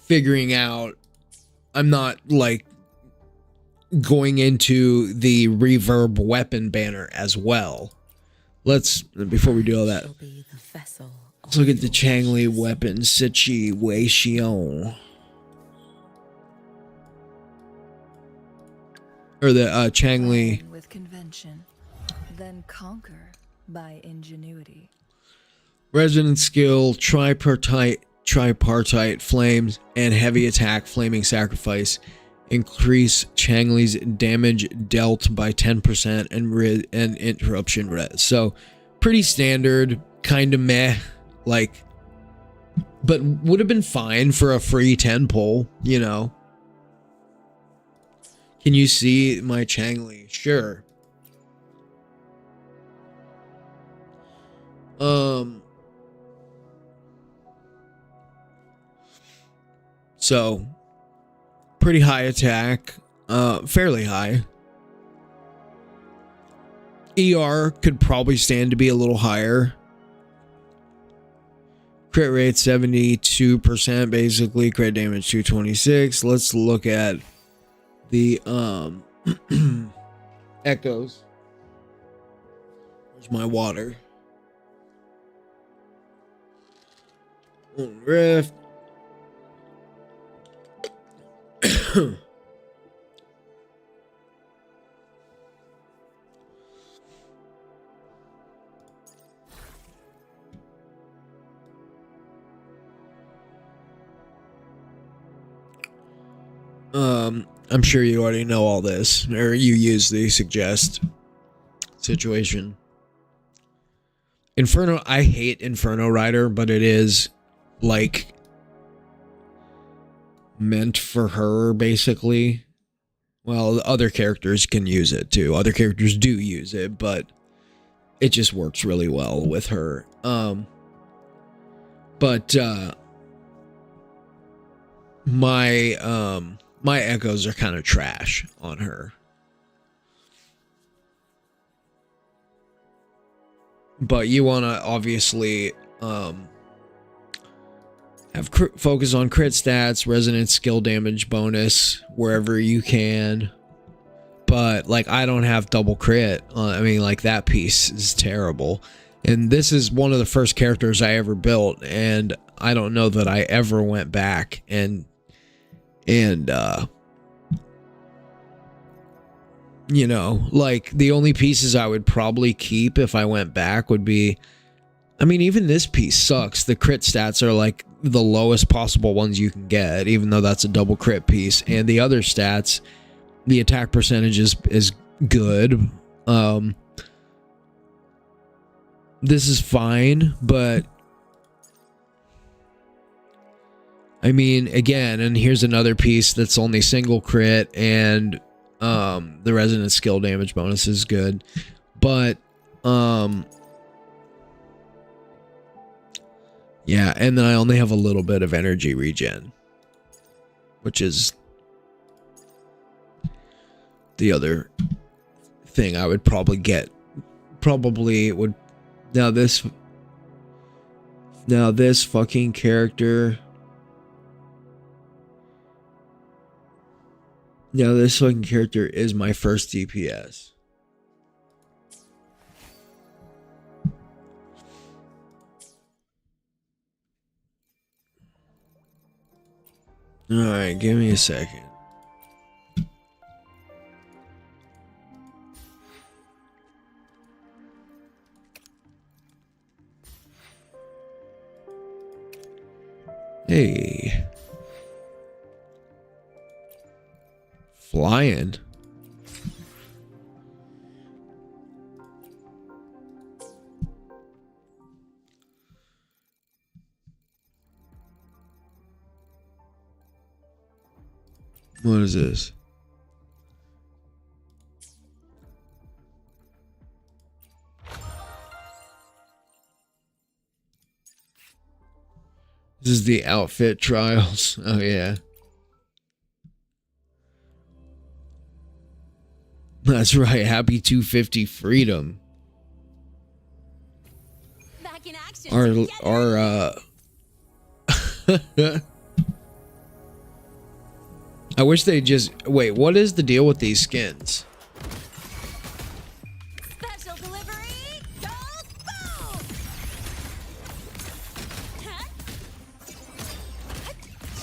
figuring out, I'm not like going into the reverb weapon banner as well. Before we do all that, let's look at the Changli weapon situation. Or the Changli. With convention, then conquer by ingenuity. Resonant skill, tripartite flames, and heavy attack flaming sacrifice increase Changli's damage dealt by 10% and interruption res. So pretty standard, kind of meh, like, but would have been fine for a free 10 pull, you know. Can you see my Changli? Sure. So pretty high attack, fairly high. ER could probably stand to be a little higher. Crit rate 72%, basically. Crit damage 226. Let's look at the echoes. Where's my water? Rift. I'm sure you already know all this, or you use the suggest situation. Inferno, I hate Inferno Rider, but it is like meant for her, basically. Well, other characters can use it too. Other characters do use it, but it just works really well with her. My echoes are kind of trash on her. But you want to obviously have Have focus on crit stats, resonant skill damage bonus wherever you can. But like, I don't have double crit. I mean, like, that piece is terrible. And this is one of the first characters I ever built, and I don't know that I ever went back and you know, like, the only pieces I would probably keep if I went back would be, I mean, even this piece sucks. The crit stats are like the lowest possible ones you can get, even though that's a double crit piece. And the other stats, the attack percentage is good. This is fine, but I mean, again, and here's another piece that's only single crit, and the resonant skill damage bonus is good, but yeah, and then I only have a little bit of energy regen, which is the other thing I would probably get. Probably would. Now this fucking character. Now this fucking character is my first DPS. Alright, give me a second. Hey. Flying. What is this? This is the outfit trials. Oh, yeah. That's right. Happy 250 freedom. Back in action. I wish they just wait. What is the deal with these skins? Special delivery. Go boom.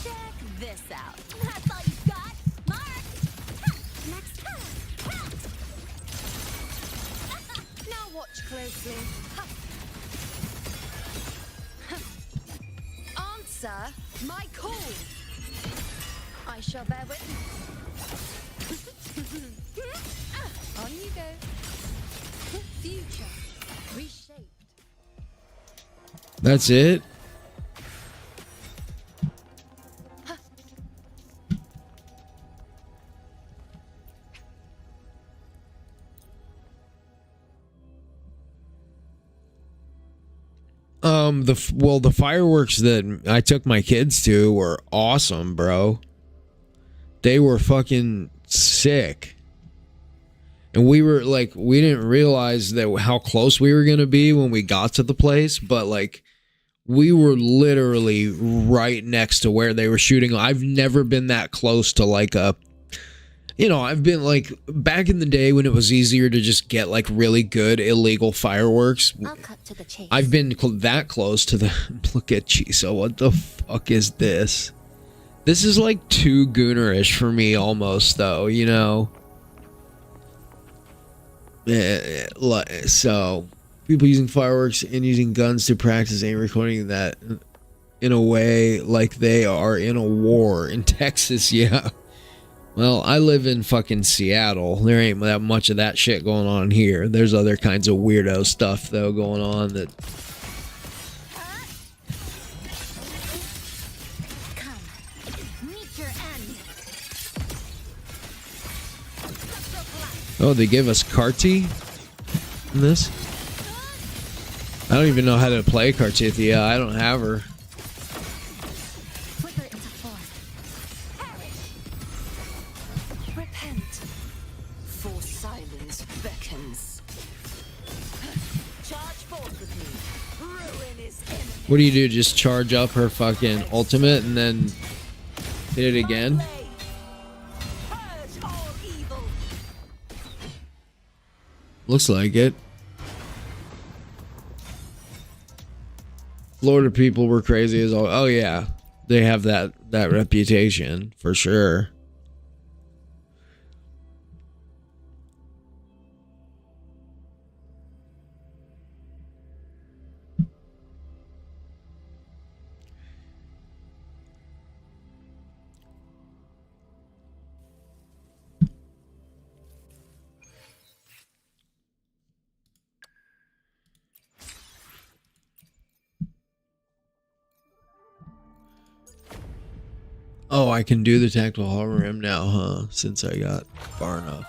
Check this out. That's all you got, Mark. Next time. Now watch closely. Answer my call. I shall bear witness. On you go. Future reshaped. That's it? The fireworks that I took my kids to were awesome, bro. They were fucking sick. And we were like, we didn't realize that how close we were going to be when we got to the place, but like, we were literally right next to where they were shooting. I've never been that close to like a, you know, I've been like back in the day when it was easier to just get like really good illegal fireworks. I'll cut to the chase. I've been that close to the, look at Chiso. What the fuck is this? This is like too goonerish for me almost though, you know? So, people using fireworks and using guns to practice aim recording that in a way like they are in a war in Texas, yeah. Well, I live in fucking Seattle. There ain't that much of that shit going on here. There's other kinds of weirdo stuff though going on that... Oh, they gave us Carti in this? I don't even know how to play Cartithia. I don't have her. Flicker into form. Repent. For silence beckons. Charge forth with me. Ruin is imminent. What do? Just charge up her fucking ultimate and then hit it again? Looks like it. Florida people were crazy as all. Oh yeah, they have that reputation for sure. Oh, I can do the tactical hologram now, huh? Since I got far enough.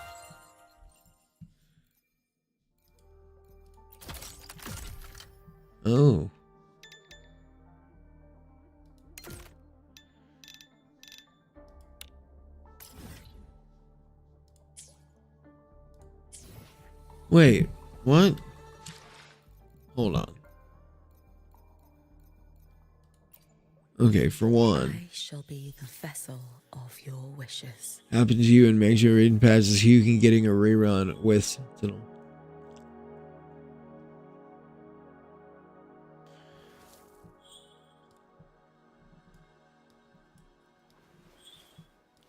Oh. Wait, what? Hold on. Okay, for one. I shall be the vessel of your wishes. Happen to you and make sure reading passes you can getting a rerun with Sentinel.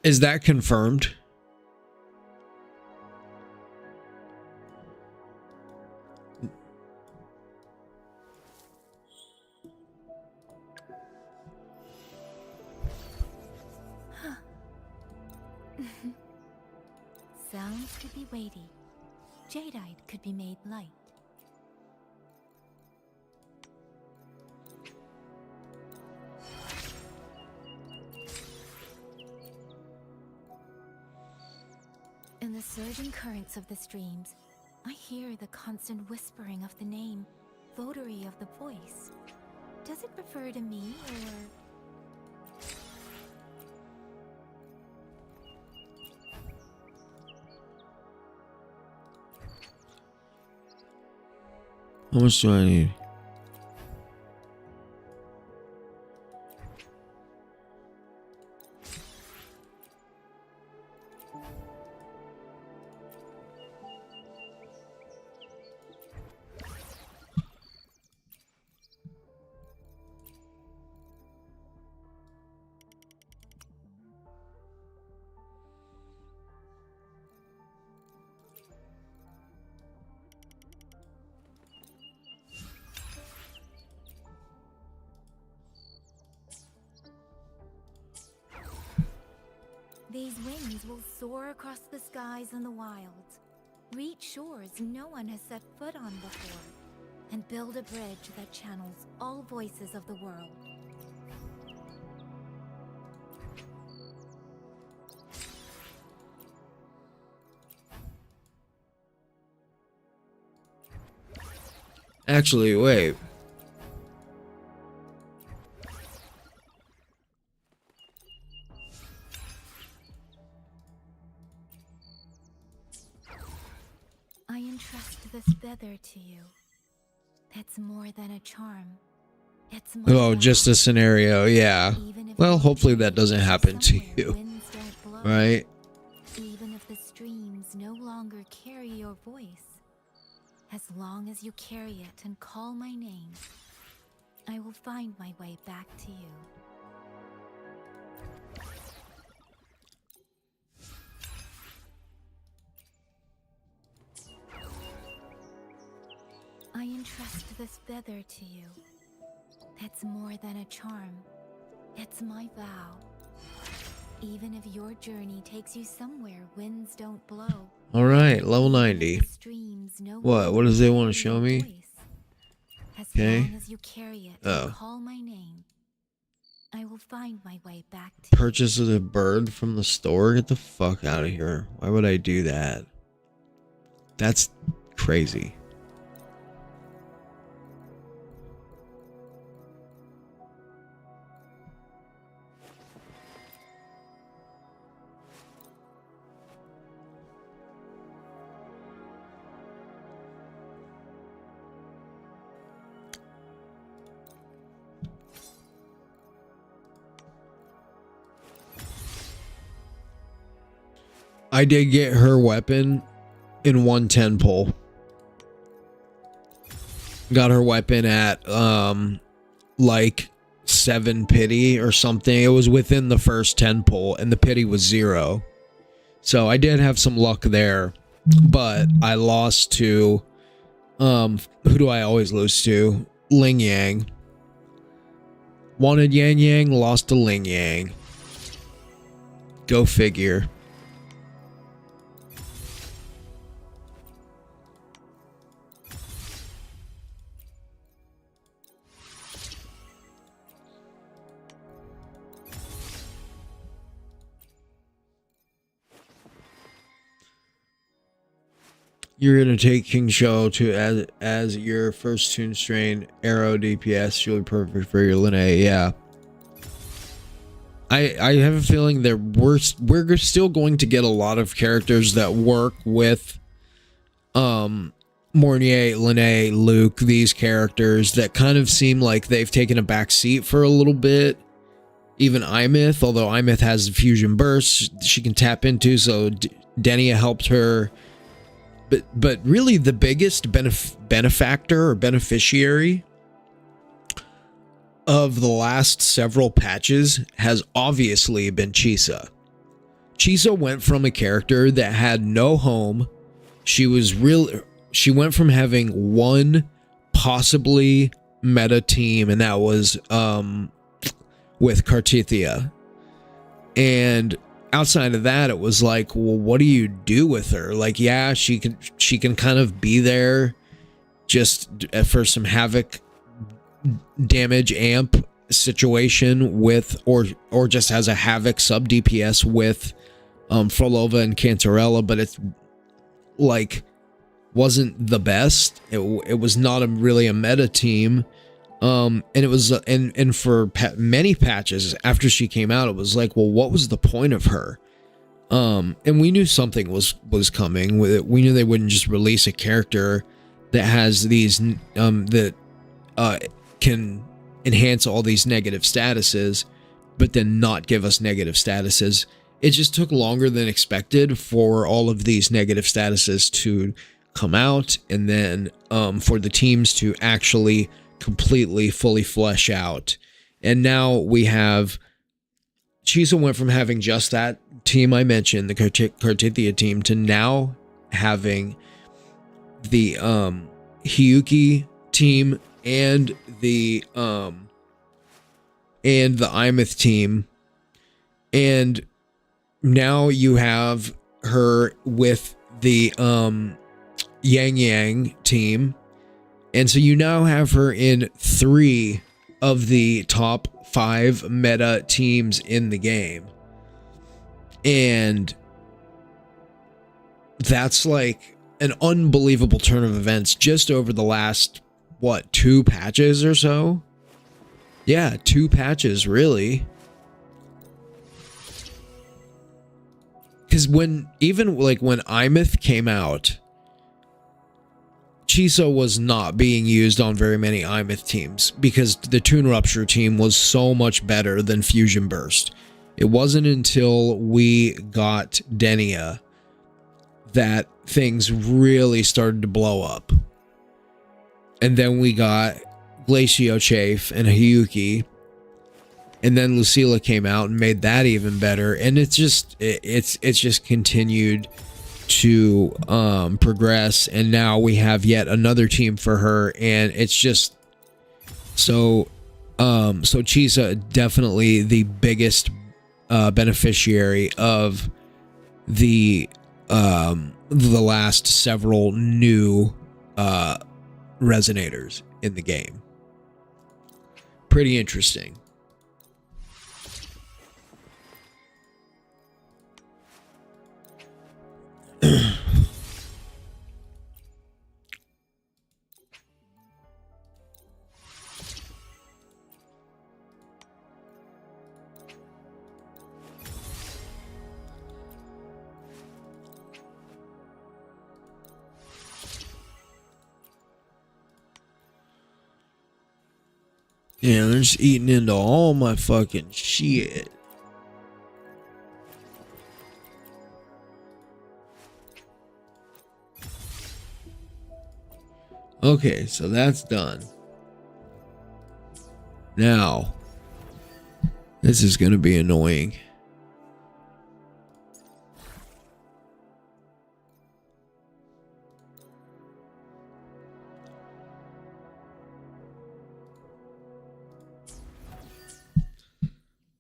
Is that confirmed? Sounds could be weighty. Jadeite could be made light. In the surging currents of the streams, I hear the constant whispering of the name, votary of the voice. Does it refer to me, or... How much do I need? These wings will soar across the skies and the wilds, reach shores no one has set foot on before, and build a bridge that channels all voices of the world. Actually, wait. I entrust this feather to you. It's more than a charm. It's my Oh, vow. just a scenario, yeah. Even if Well, your hopefully that journey doesn't takes happen to somewhere you. winds don't blow. Right? Even if the streams no longer carry your voice, as long as you carry it and call my name, I will find my way back to you. I entrust this feather to you. It's more than a charm. It's my vow. Even if your journey takes you somewhere winds don't blow. Alright, level Even if 90. the streams no What? longer What does they want to carry show your me? voice, as Okay. long as you carry it Oh. and call my name, I will find my way back to you. Purchase a bird from the store? Get the fuck out of here. Why would I do that? That's crazy. I did get her weapon in 110 pull. Got her weapon at like 7 pity or something. It was within the first 10 pull, and the pity was 0. So I did have some luck there, but I lost to who do I always lose to? Ling Yang. Wanted Yang Yang, lost to Ling Yang. Go figure. You're gonna take King Show to as your first tune strain arrow DPS. She'll be perfect for your Linnae. Yeah. I have a feeling that we're still going to get a lot of characters that work with Mornier, Linnae, Luke, these characters that kind of seem like they've taken a back seat for a little bit. Even Imith, although Imith has fusion bursts she can tap into, so Denia helped her. But really the biggest benefactor or beneficiary of the last several patches has obviously been Chisa. Chisa went from a character that had no home. She went from having one possibly meta team, and that was with Cartithia. And outside of that, it was like, well, what do you do with her? Like, yeah, she can kind of be there just for some havoc damage amp situation with, or just as a havoc sub DPS with Frolova and Cantarella, but it's like wasn't the best. It was not really a meta team. And it was, and for many patches after she came out, it was like, well, what was the point of her? And we knew something was coming with it. We knew they wouldn't just release a character that has these, that can enhance all these negative statuses, but then not give us negative statuses. It just took longer than expected for all of these negative statuses to come out, and then for the teams to actually completely fully flesh out. And now we have Chisa went from having just that team I mentioned, the Cartithia team, to now having the Hiyuki team and the Imith team. And now you have her with the Yang Yang team. And so you now have her in 3 of the top 5 meta teams in the game. And that's like an unbelievable turn of events just over the last, 2 patches or so? Yeah, 2 patches, really. Because when Imith came out, Chisa was not being used on very many Imith teams because the Toon Rupture team was so much better than Fusion Burst. It wasn't until we got Denia that things really started to blow up. And then we got Glacio Chafe and Hiyuki. And then Lucilla came out and made that even better. And it's just continued to progress, and now we have yet another team for her, and it's just so Chisa definitely the biggest beneficiary of the last several new resonators in the game. Pretty interesting. Yeah, they're just eating into all my fucking shit. Okay, so that's done. Now, this is going to be annoying.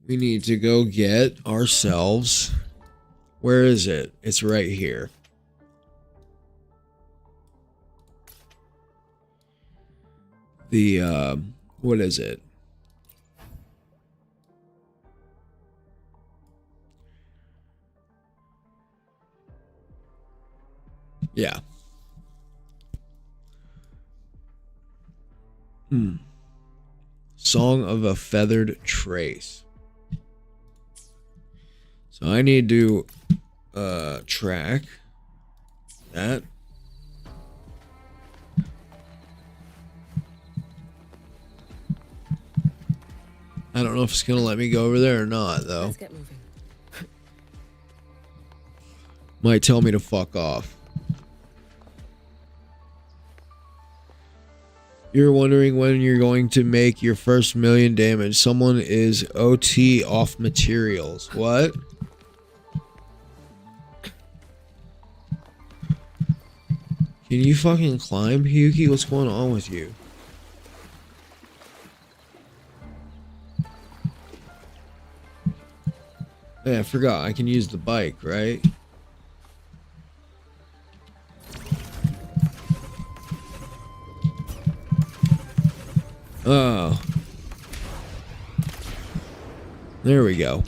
We need to go get ourselves. Where is it? It's right here. The, what is it? Yeah. Song of a Feathered Trace. So I need to track that. I don't know if it's gonna let me go over there or not, though. Let's get moving. Might tell me to fuck off. You're wondering when you're going to make your first million damage. Someone is OT off materials. What? Can you fucking climb, Hyuki? What's going on with you? Yeah, I forgot. I can use the bike, right? Oh. There we go.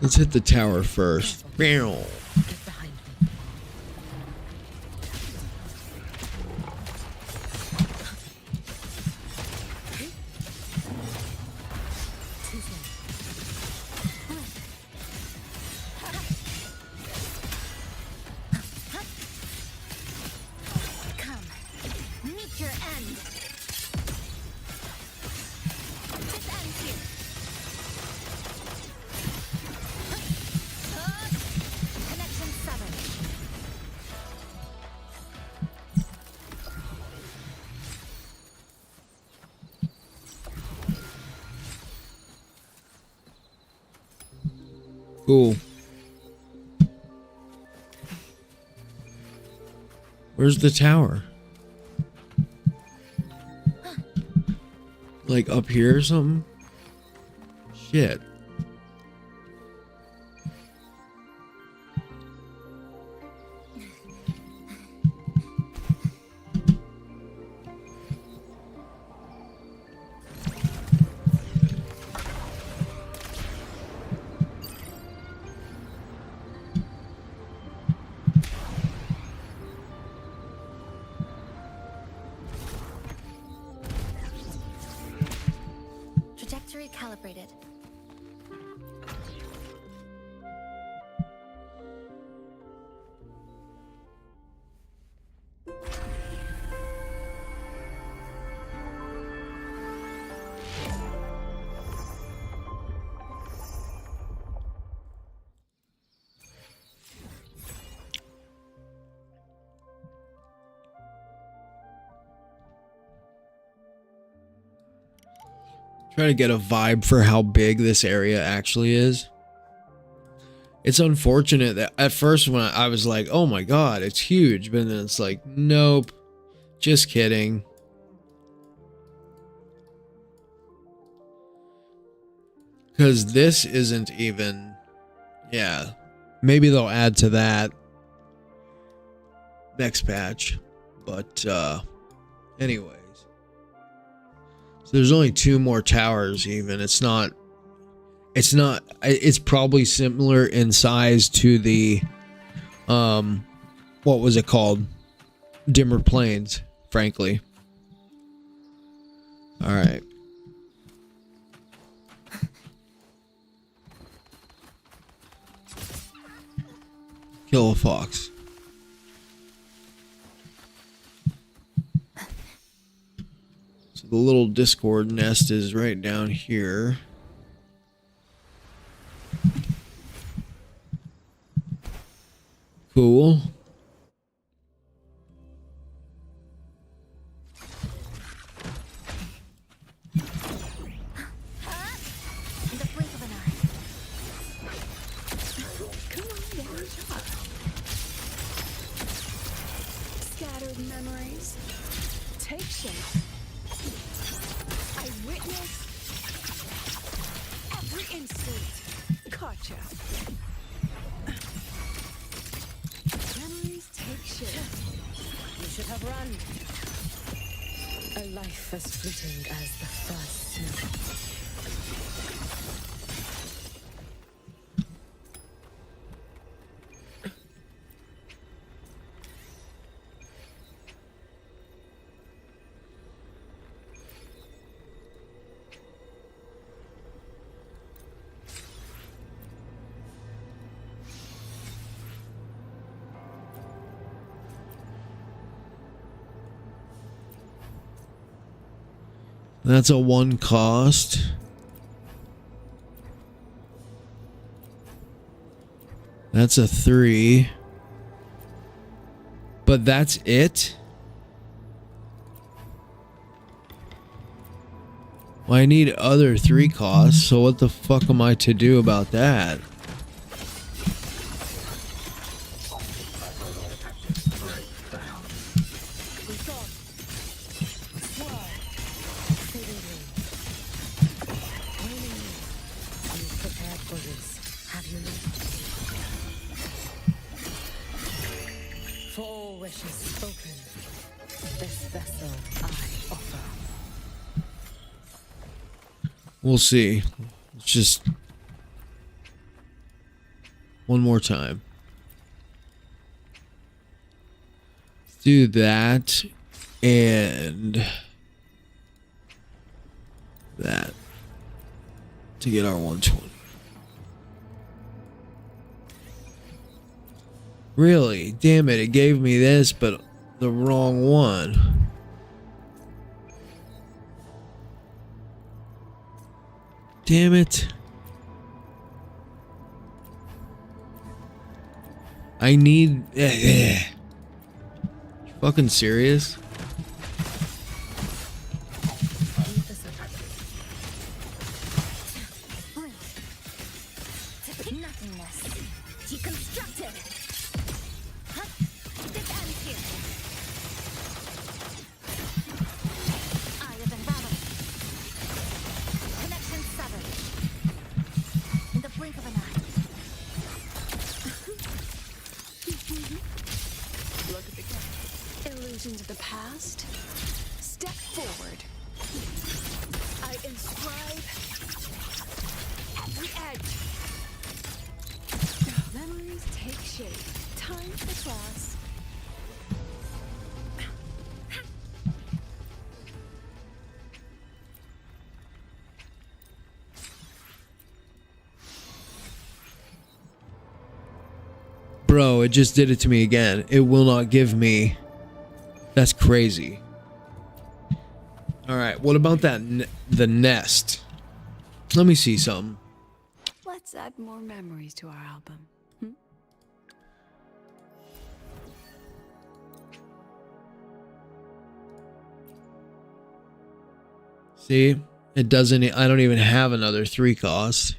Let's hit the tower first. Bow. Get behind me. Too slow. Come, meet your end. This ends here. Connection severed. Cool. Where's the tower? Like up here or something? Shit. Trajectory calibrated. Try to get a vibe for how big this area actually is. It's unfortunate that at first when I was like, oh my god, it's huge. But then it's like, nope. Just kidding. Because this isn't even... Yeah. Maybe they'll add to that next patch. But, anyways. So there's only 2 more towers even. It's probably similar in size to the, what was it called? Dimmer Plains, frankly. Alright. Kill a fox. So the little Discord nest is right down here. Cool. In the blink of an eye. Come on, get a shot. Scattered memories take shape. I witnessed every instant. Gotcha. Memories take shape. You should have run. A life as fleeting as the first snow. That's a 1 cost. That's a 3. But that's it? Well, I need other 3 costs, so what the fuck am I to do about that? Full wishes spoken. This vessel I offer. We'll see. It's just one more time. Let's do that and that to get our 120. Really? Damn it, it gave me this, but the wrong one. Damn it. I need... You fucking serious? Nothingness. Deconstructed. Huh? This ends here. Eye of unraveling. Connection severed. In the blink of an eye. Look at the camera. Illusions of the past. Step forward. I inscribe every edge. Memories take shape. Time for class. Bro, it just did it to me again. It will not give me... That's crazy. Alright, what about that the nest? Let me see something. Let's add more memories to our album. See? It doesn't... I don't even have another 3 cost.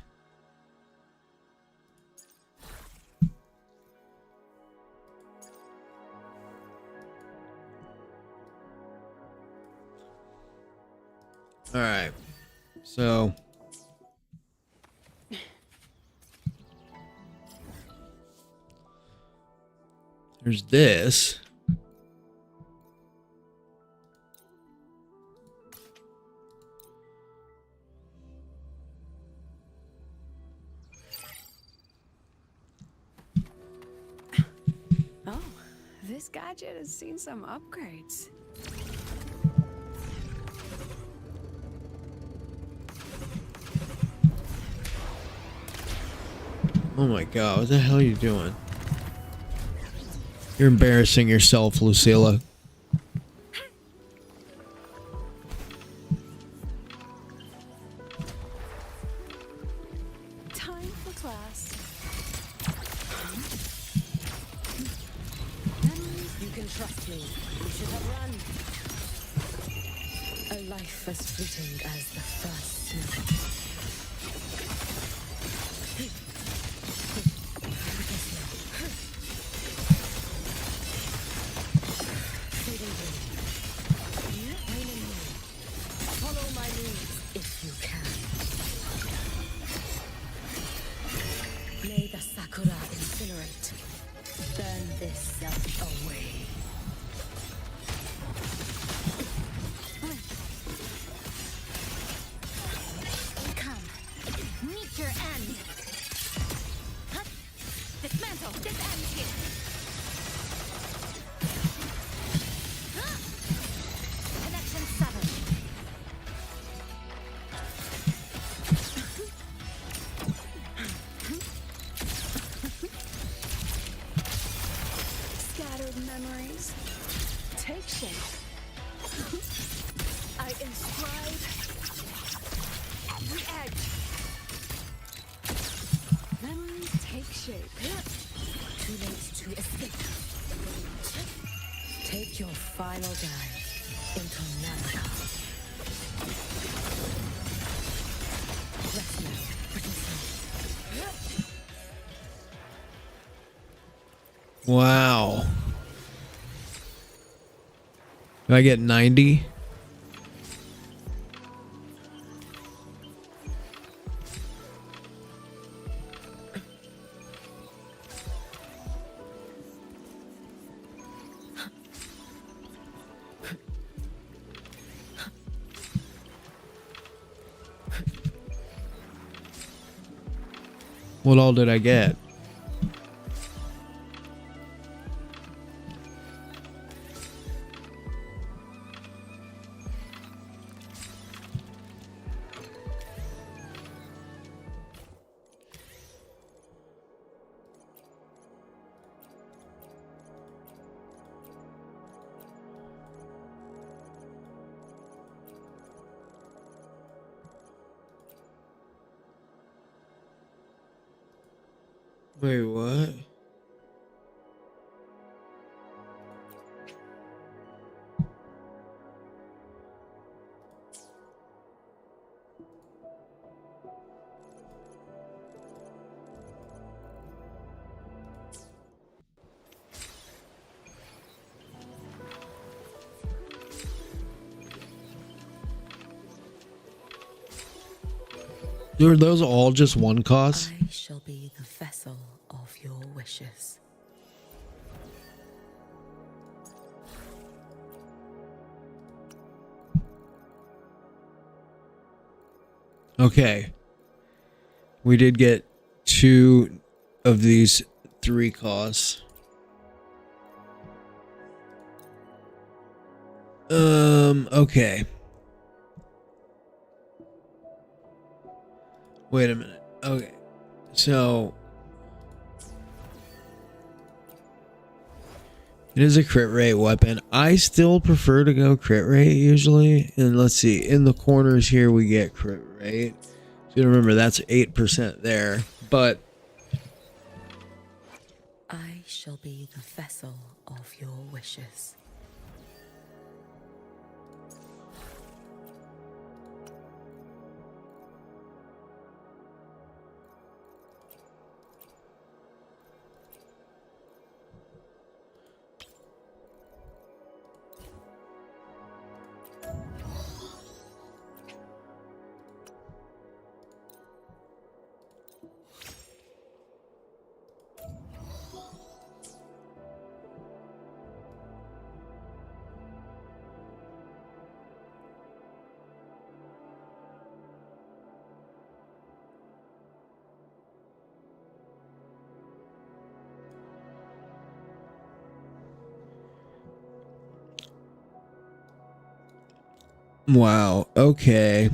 Alright. So... There's this. Oh, this gadget has seen some upgrades. Oh my god, what the hell are you doing? You're embarrassing yourself, Lucilla. class. You can trust me. You should have run. A life as fleeting as the first snow. Fading blue. Raining moon. Follow my leads if you can. May the sakura incinerate. Burn this self away. Come, meet your end. Huh? Dismantle this end here. Huh? Connection 7. Scattered memories take shape. I inscribe the edge. Memories take shape. Too late to escape. Take your final dive into Nanaga. Rest now, pretty soon. Wow. Do I get 90? What all did I get? Wait, what? Were those all just one cost? I shall be the vessel of your wishes. Okay. We did get 2 of these 3 costs. Okay. Wait a minute. Okay. So it is a crit rate weapon. I still prefer to go crit rate usually. And let's see, in the corners here we get crit rate. So remember that's 8% there. But I shall be the vessel of your wishes. wow, okay.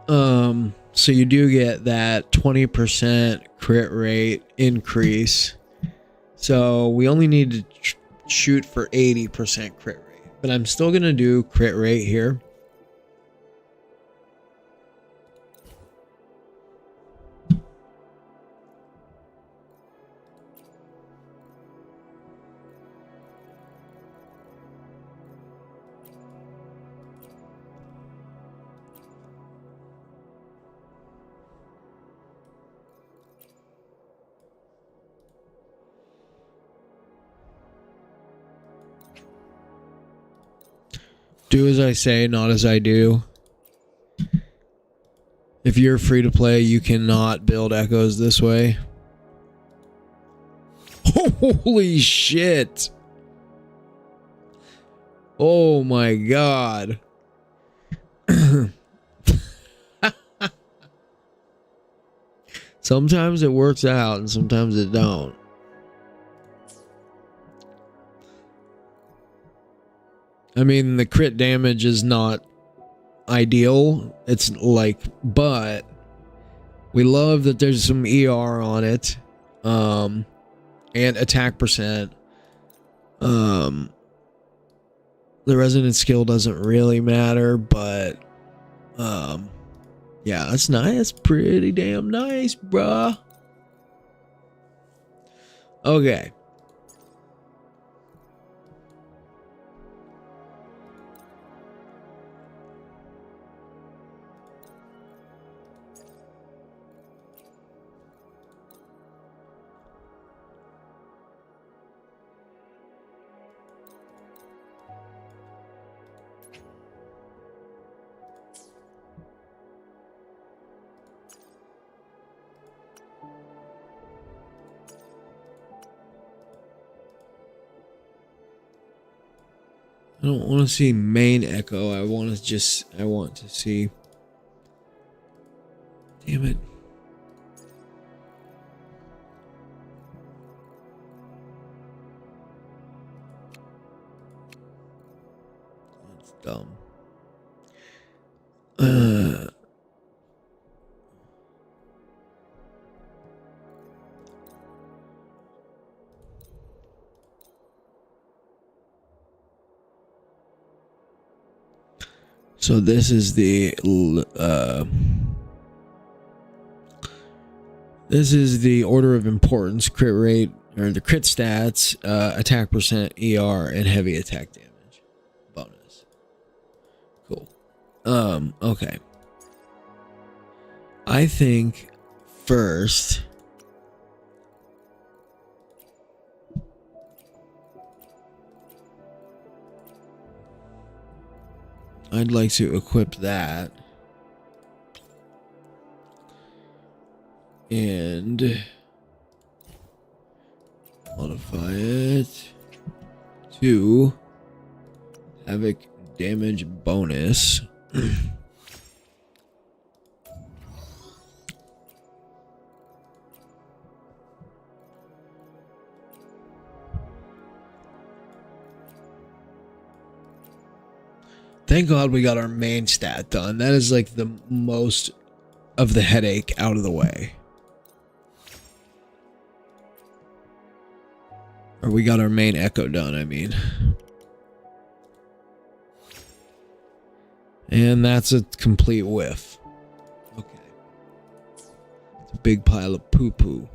So you do get that 20% crit rate increase. So we only need to shoot for 80% crit rate. But I'm still going to do crit rate here. Do as I say, not as I do. If you're free to play, you cannot build echoes this way. Holy shit. Oh my god. Sometimes it works out and sometimes it don't. I mean, the crit damage is not ideal. It's like, but we love that there's some ER on it. And attack percent. The resonant skill doesn't really matter, but yeah, that's nice. That's pretty damn nice, bruh. Okay. I don't want to see main echo. I want to see. Damn it. That's dumb. So this is the order of importance: crit rate, or the crit stats, attack percent, ER, and heavy attack damage bonus. Cool. Okay. I think first I'd like to equip that and modify it to havoc damage bonus. Thank God we got our main stat done. That is like the most of the headache out of the way. Or we got our main echo done, I mean. And that's a complete whiff. Okay. It's a big pile of poo-poo.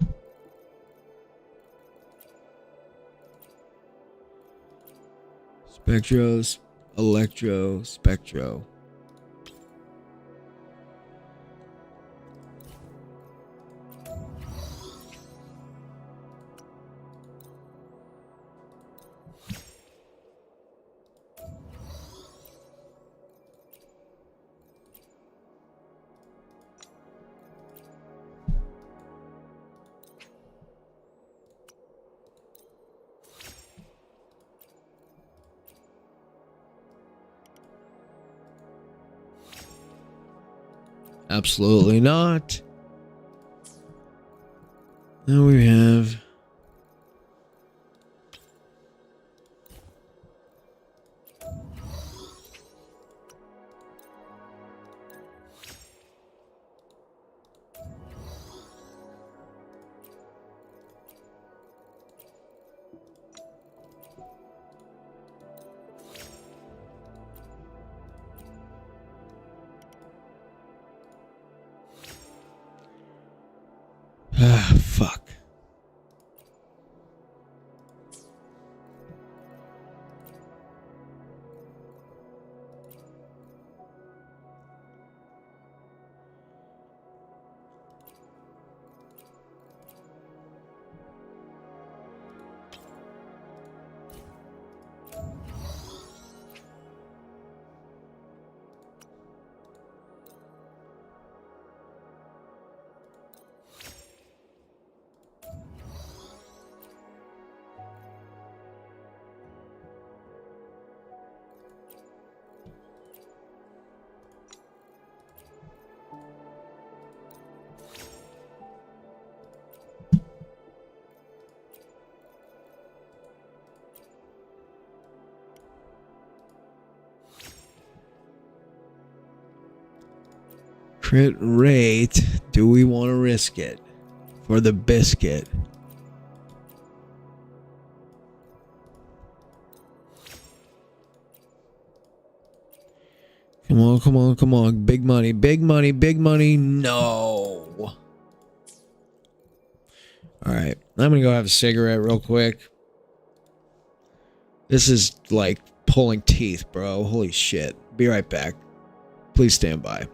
Spectros. Electro, Spectro. Absolutely not. Now we have Fuck. Crit rate. Do we want to risk it for the biscuit? Come on, come on, come on. Big money, big money, big money. No. All right. I'm going to go have a cigarette real quick. This is like pulling teeth, bro. Holy shit. Be right back. Please stand by.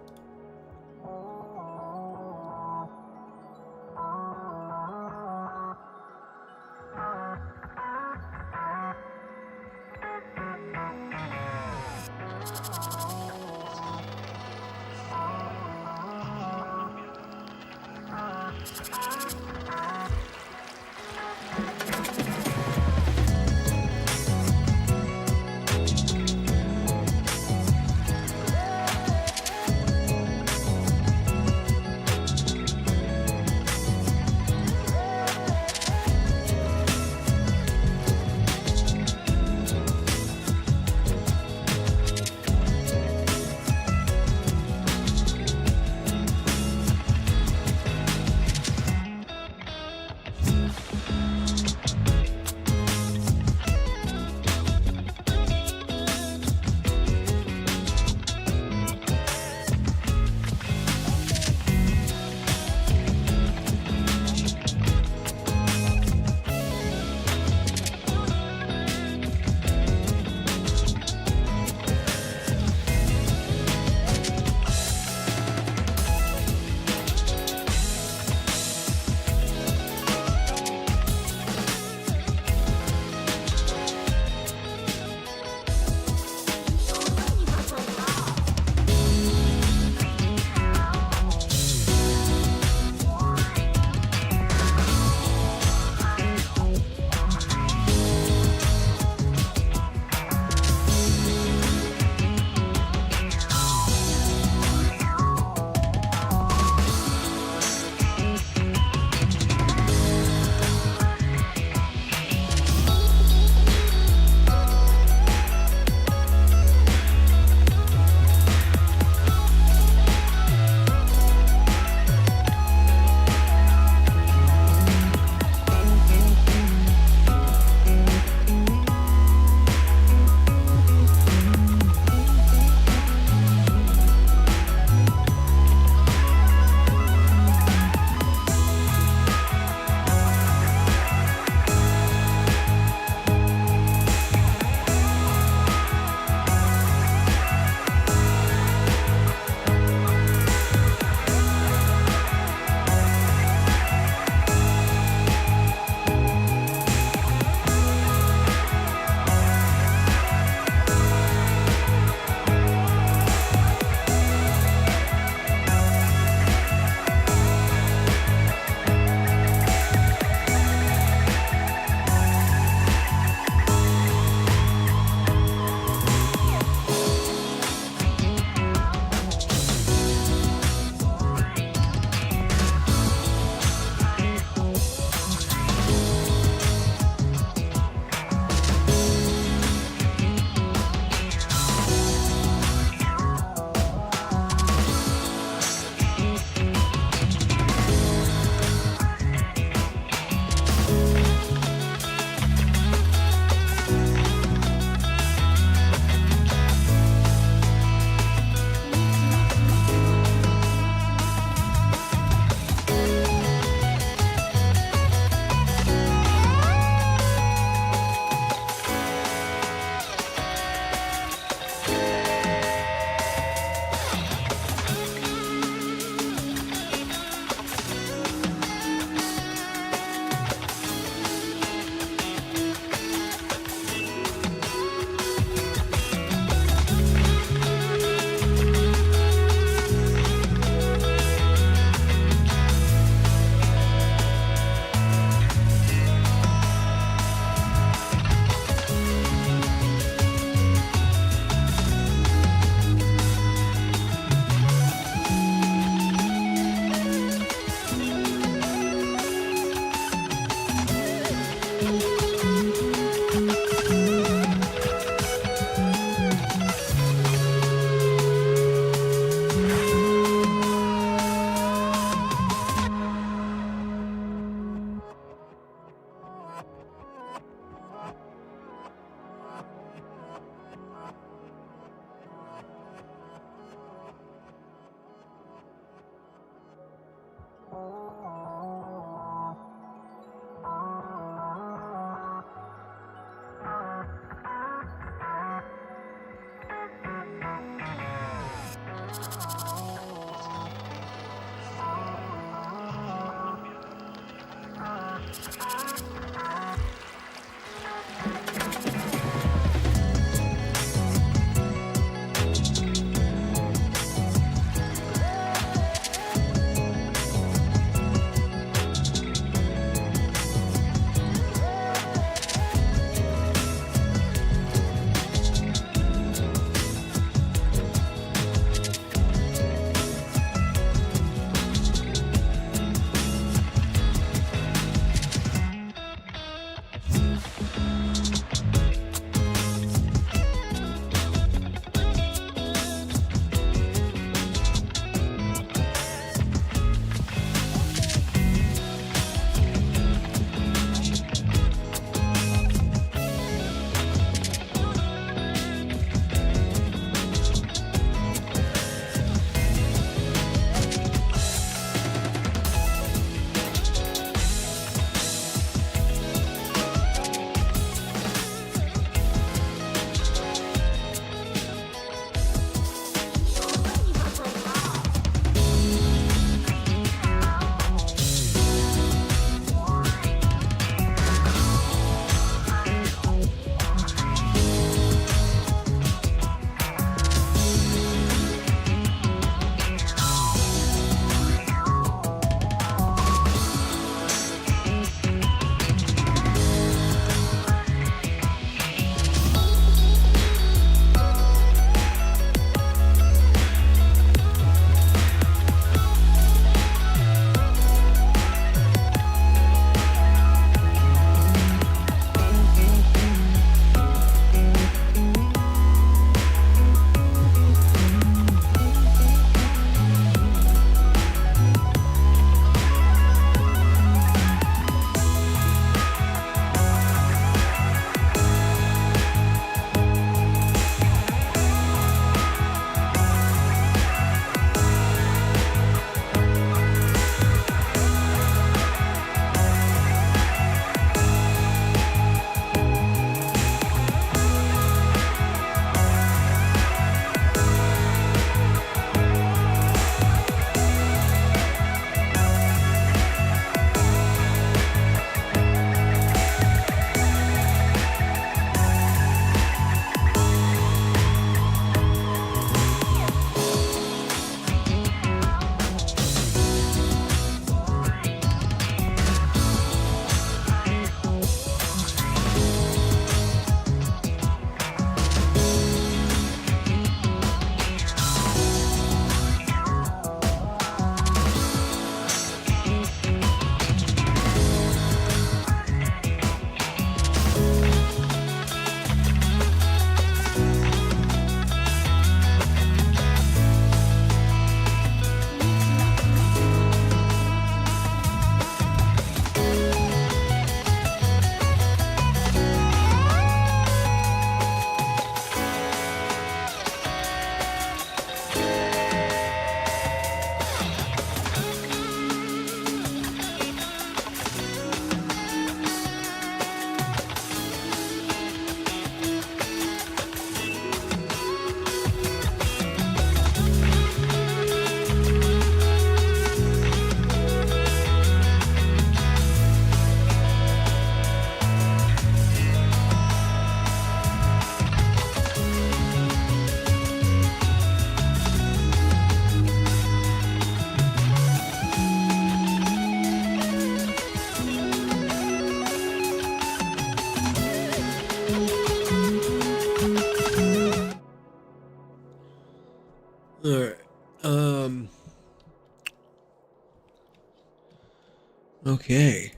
Okay.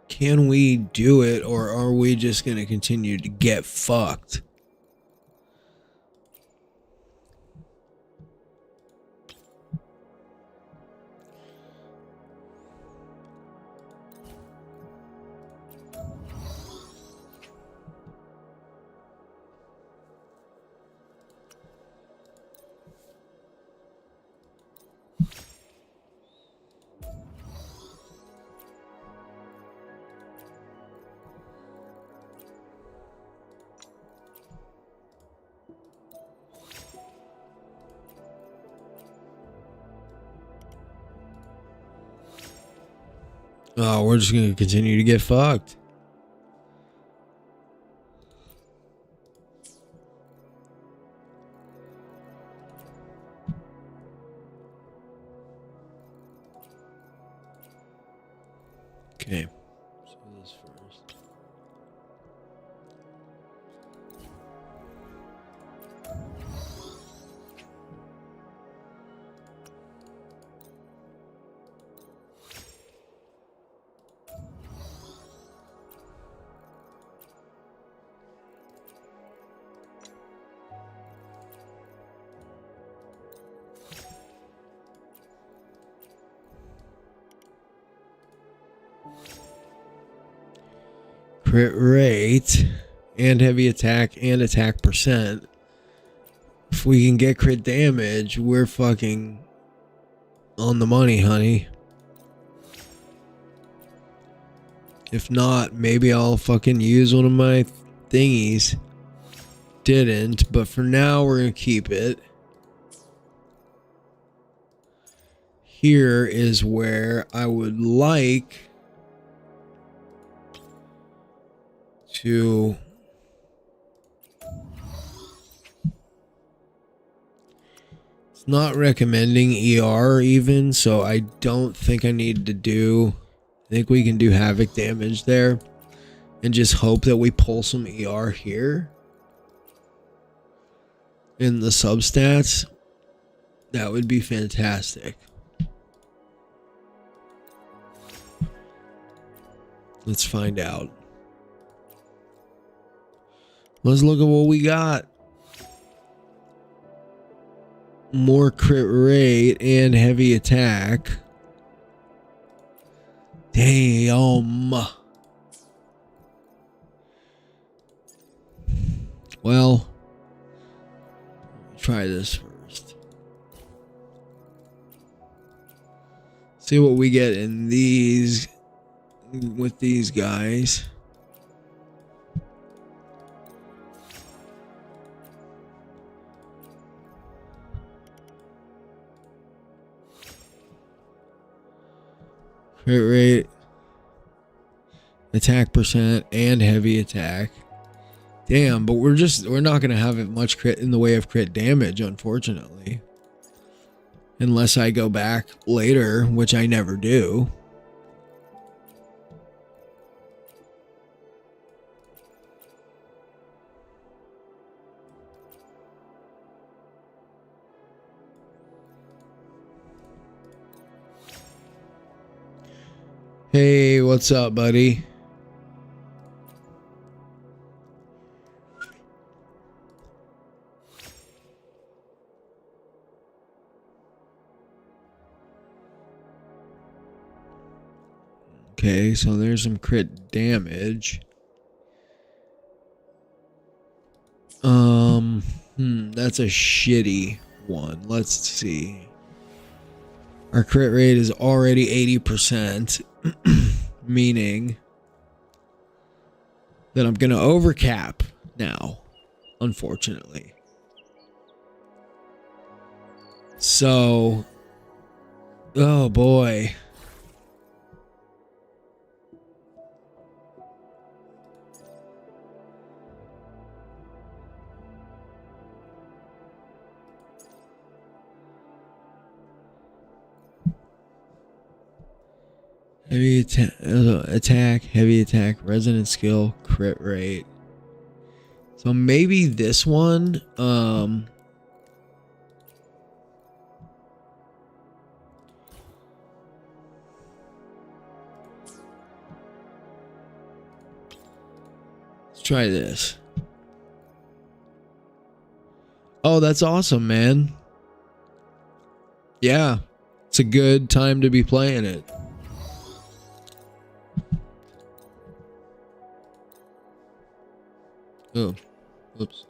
Can we do it, or are we just going to continue to get fucked? Oh, we're just going to continue to get fucked. Okay. So this first. Crit rate and heavy attack and attack percent. If we can get crit damage, we're fucking on the money, honey. If not, maybe I'll fucking use one of my thingies. Didn't, but for now we're gonna keep it. Here is where I would like to it's not recommending ER even, so I don't think I need to do. I think we can do havoc damage there and just hope that we pull some ER here in the substats. That would be fantastic. Let's find out. Let's look at what we got. More crit rate and heavy attack. Damn. Well, try this first. See what we get in these with these guys. Crit rate, attack percent, and heavy attack. Damn, but we're not gonna have it much crit in the way of crit damage, unfortunately. Unless I go back later, which I never do. Hey, what's up, buddy? Okay, so there's some crit damage. That's a shitty one. Let's see. Our crit rate is already 80%, meaning that I'm going to overcap now, unfortunately. So, oh boy. Heavy attack, heavy attack, resonant skill, crit rate. So maybe this one, try this. Oh, that's awesome, man. Yeah, it's a good time to be playing it. Oh, oops.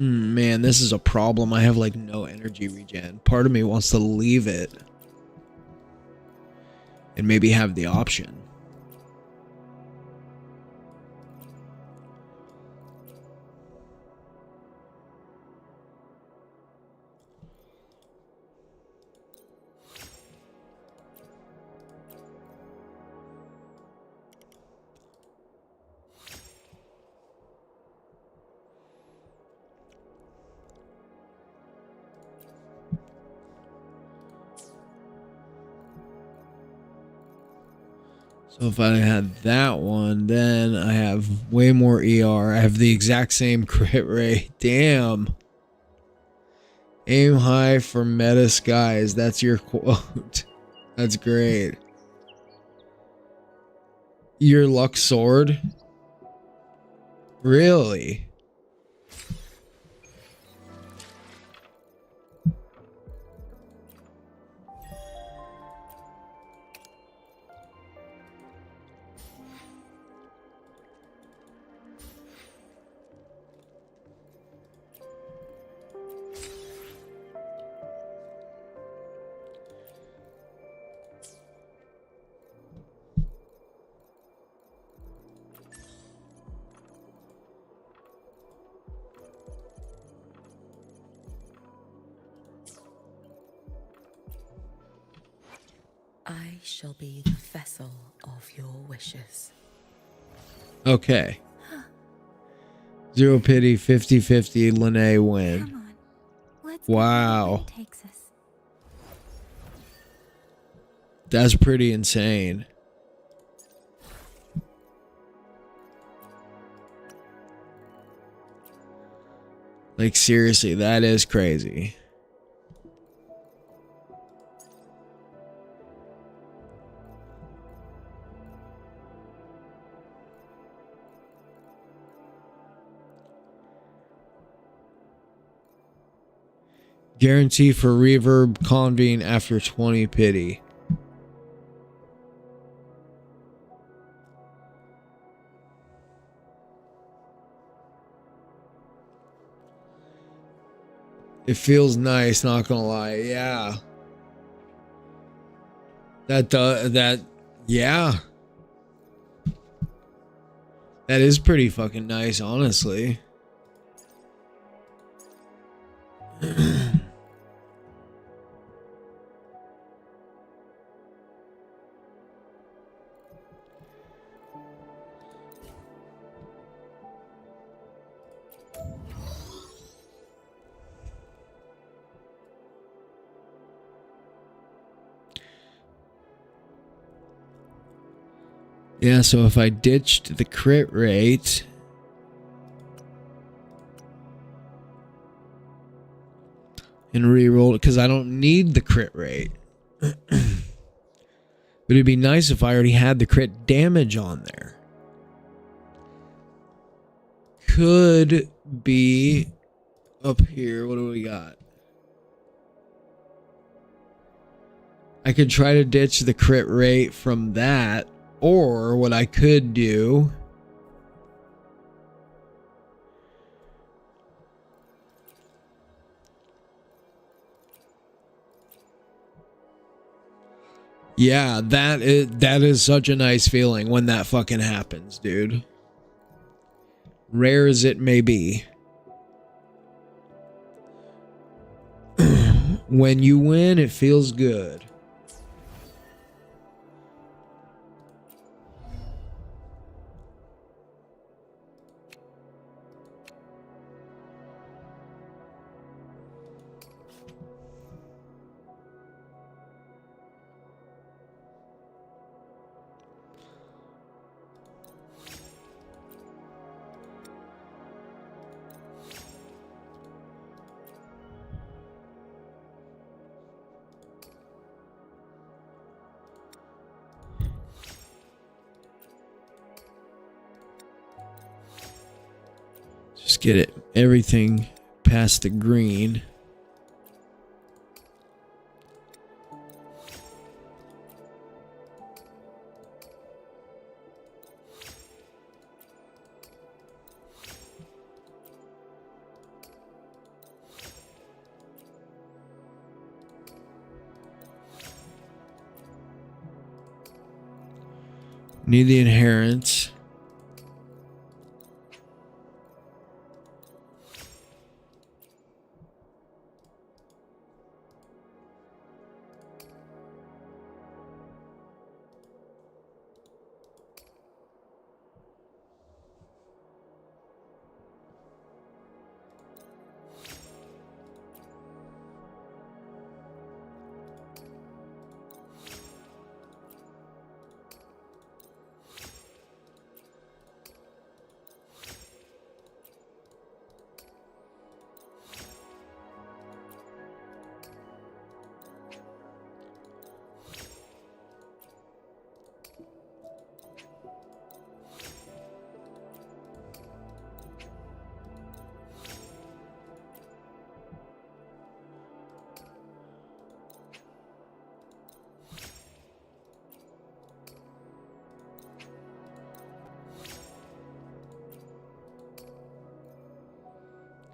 Man, this is a problem. I have like no energy regen. Part of me wants to leave it and maybe have the option. So if I had that one, then I have way more ER. I have the exact same crit rate. Damn. Aim high for meta skies. That's your quote. That's great. Your luck sword? Really? I shall be the vessel of your wishes. Okay. Zero pity, 50-50, Lene win. Come on. Let's Wow. go where it takes us. That's pretty insane. Like, seriously, that is crazy. Guarantee for reverb convene after 20 pity. It feels nice, not gonna lie. Yeah. Yeah. That is pretty fucking nice, honestly. Yeah, so if I ditched the crit rate and re-rolled it, because I don't need the crit rate. But it'd be nice if I already had the crit damage on there. Could be up here. What do we got? I could try to ditch the crit rate from that. Or what I could do yeah, that is such a nice feeling when that fucking happens, dude. Rare as it may be. When you win, it feels good. Just get it. Everything past the green. Need the inherents.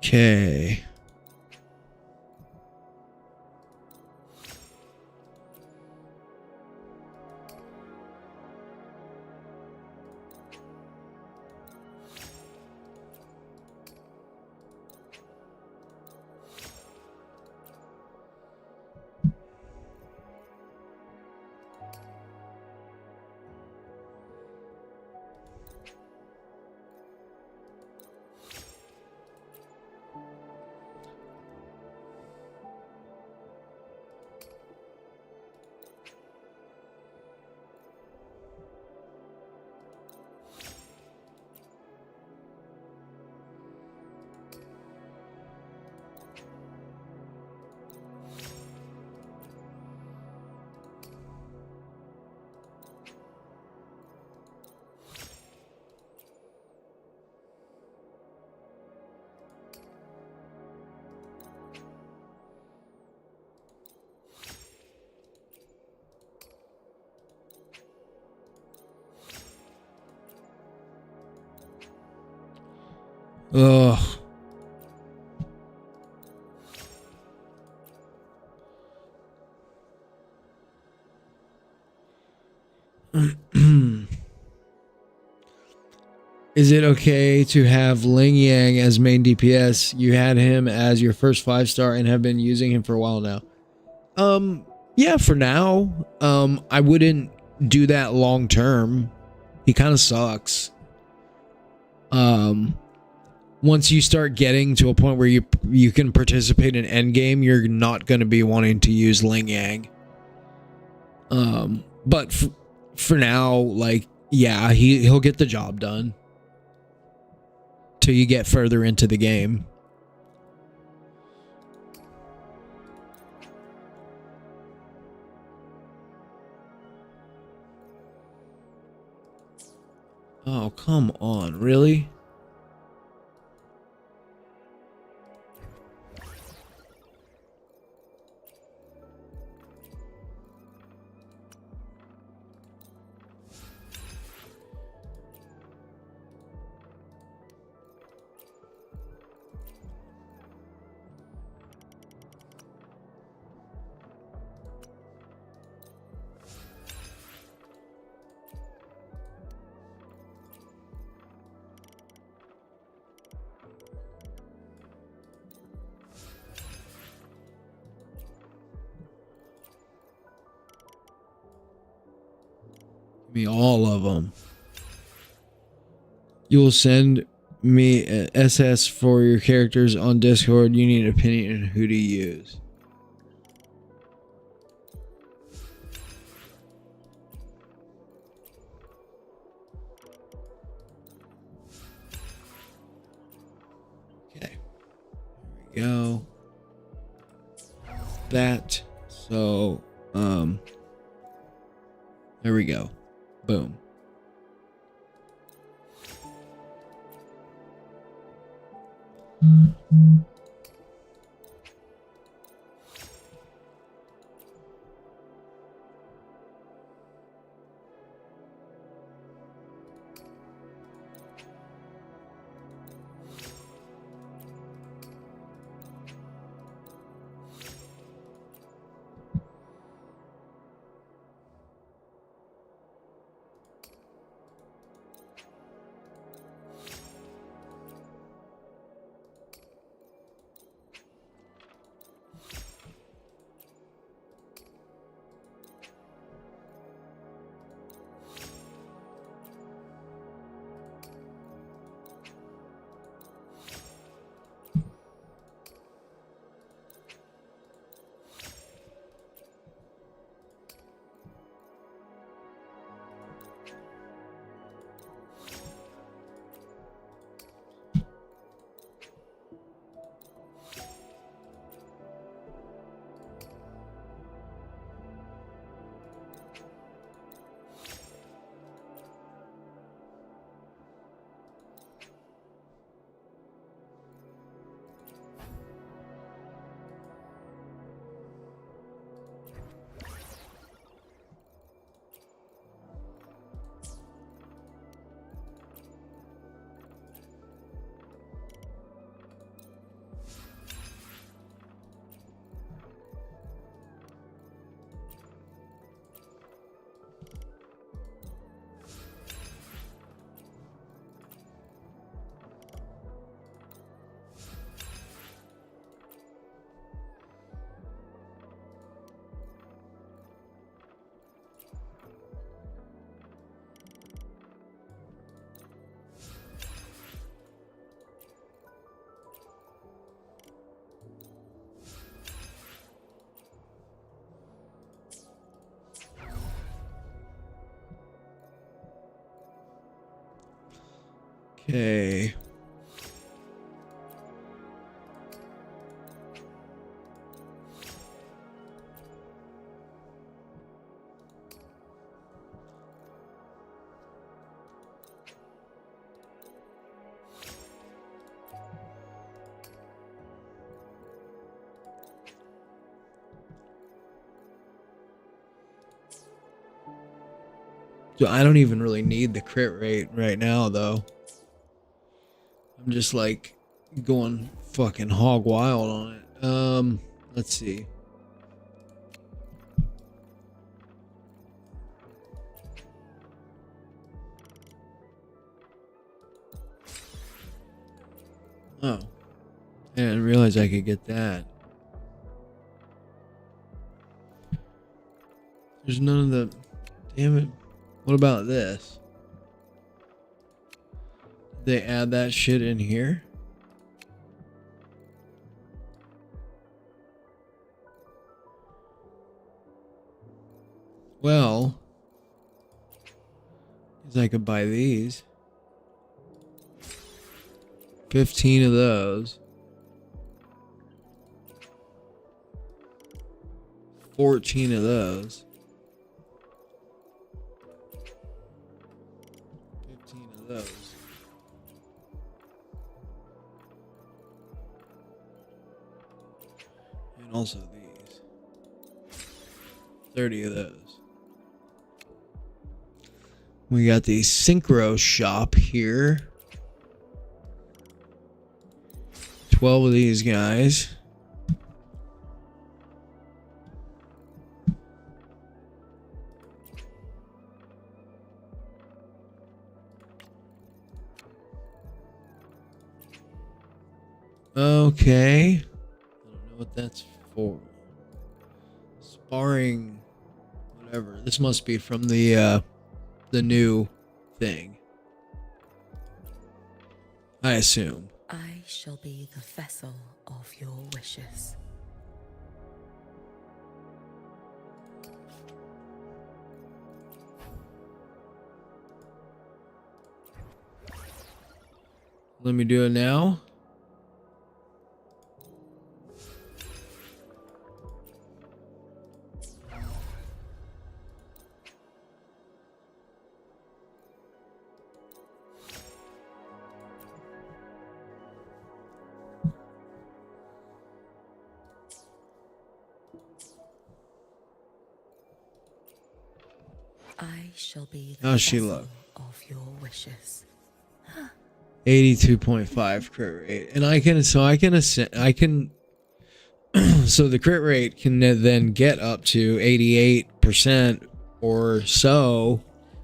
Okay. Ugh. Is it okay to have Ling Yang as main DPS? You had him as your first 5-star and have been using him for a while now. Yeah, for now. I wouldn't do that long term. He kind of sucks. Once you start getting to a point where you can participate in endgame, you're not going to be wanting to use Ling Yang. But for now, like, yeah, he'll get the job done till you get further into the game. Oh, come on, really? Me all of them. You will send me a SS for your characters on Discord. You need an opinion on who to use. Okay. There we go. That. So, there we go. Boom. Okay. So I don't even really need the crit rate right now, though. I'm just like going fucking hog wild on it. Let's see. Oh, I didn't realize I could get that. There's none of the. Damn it. What about this? They add that shit in here? Well, because I could buy these. 15 of those. 14 of those. 15 of those. And also these. 30 of those. We got the Synchro shop here. 12 of these guys. Okay. I don't know what that's for. Sparring, whatever. This must be from the new thing. I assume. I shall be the vessel of your wishes. Let me do it now. I shall be the How's she vessel look? of your wishes. 82.5 crit rate. And I can so the crit rate can then get up to 88% or so,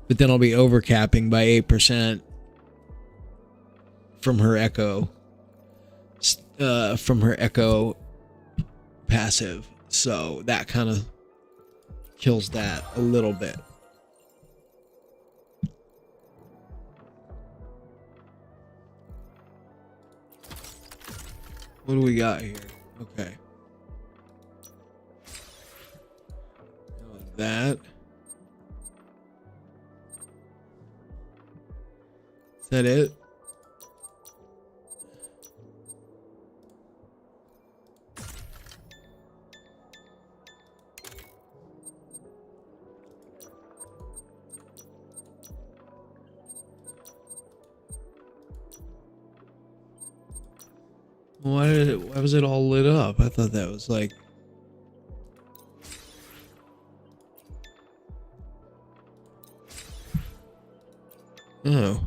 but then I'll be overcapping by 8% from her echo passive. So that kind of kills that a little bit. What do we got here? Okay. That. Is that it? Why was it all lit up? I thought that was like... Oh.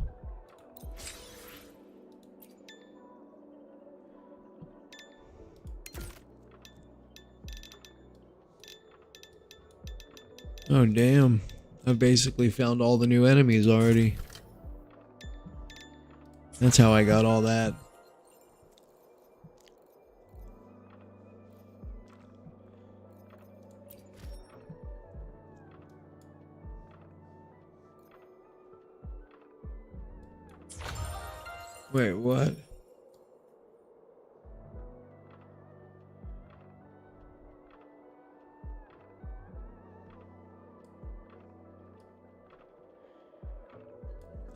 Oh, damn. I basically found all the new enemies already. That's how I got all that. Wait, what?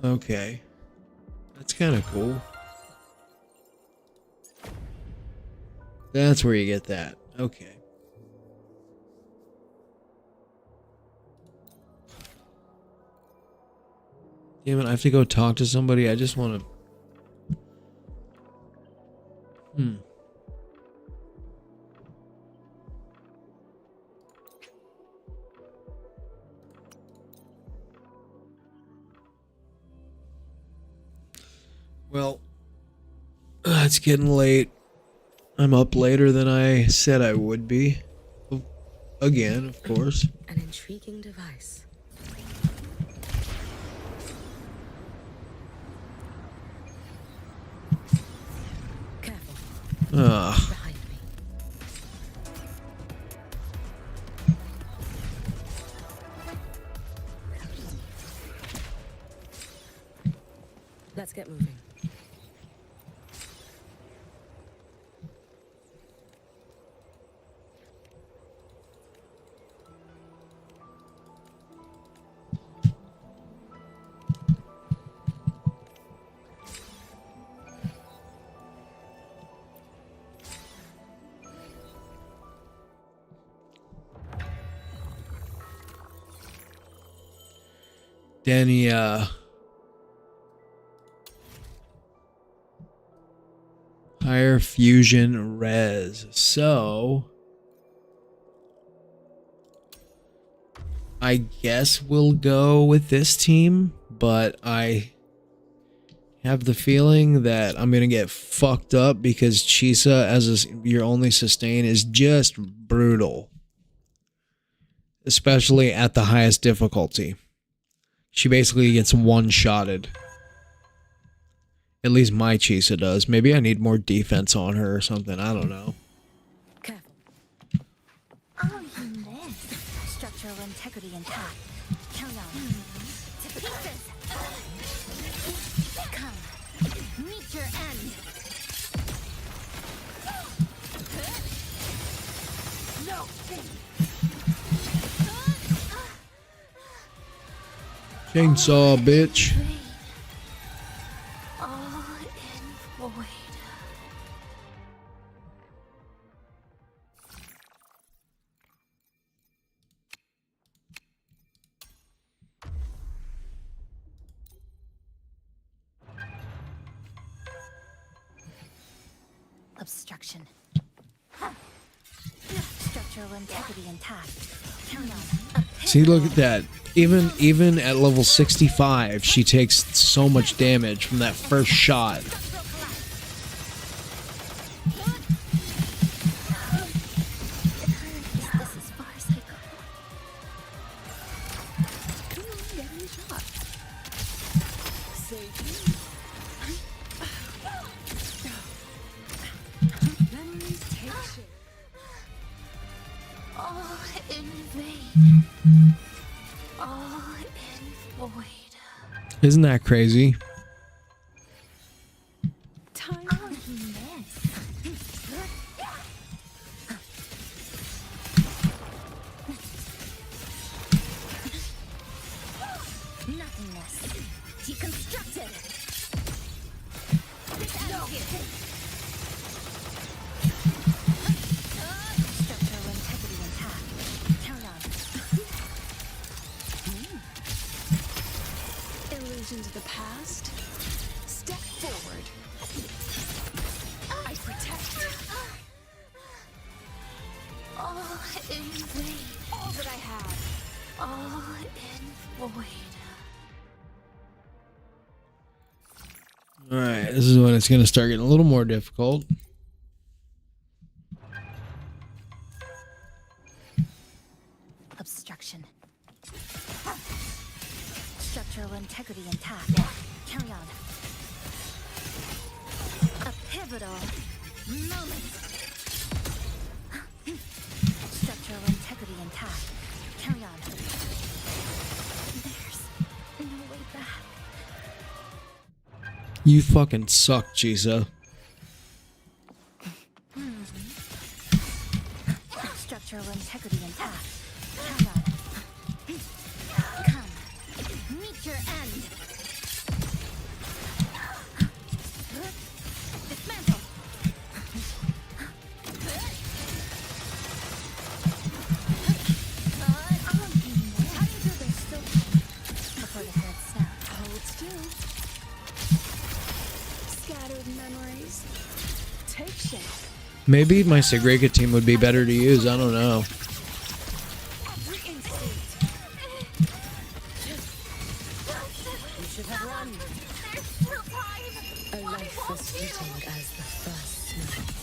Okay. That's kind of cool. That's where you get that. Okay. Damn it, I have to go talk to somebody. I just want to... Well, it's getting late. I'm up later than I said I would be. Again, of course. An intriguing device. Careful. Behind me. Let's get moving. Danny, higher fusion res. So I guess we'll go with this team, but I have the feeling that I'm gonna get fucked up because Chisa as your only sustain is just brutal, especially at the highest difficulty. She basically gets one-shotted. At least my Chisa does. Maybe I need more defense on her or something. I don't know. Careful. Oh, you missed. Structural integrity intact. Count on. To pieces. Come. Meet your end. No. Chainsaw, bitch. All in void. Obstruction. Structural integrity intact. Count on. See, look at that. Even at level 65, she takes so much damage from that first shot. This as far as I go. Come on, get in the shot. Save me. Memories take shape. All in vain. All in void. Isn't that crazy? Time. Oh, miss. Nothingness. Deconstructed. No. Structural integrity intact. Carry on. Illusions of the past. Step forward. I protect. All in vain. All that I have. All in void. Alright, this is when it's going to start getting a little more difficult. Obstruction. Structural integrity intact. Carry on. A pivotal moment. Structural integrity intact. Carry on. There's no way back. You fucking suck, Jisa. Structural integrity intact. Carry on. Come. Meet your end. Dismantle. Before the third snap. Hold still. Scattered memories. Take shape. Maybe my Sigrega team would be better to use. I don't know. Every instinct. You should have run. There's still time. A life as fleeting as the first night.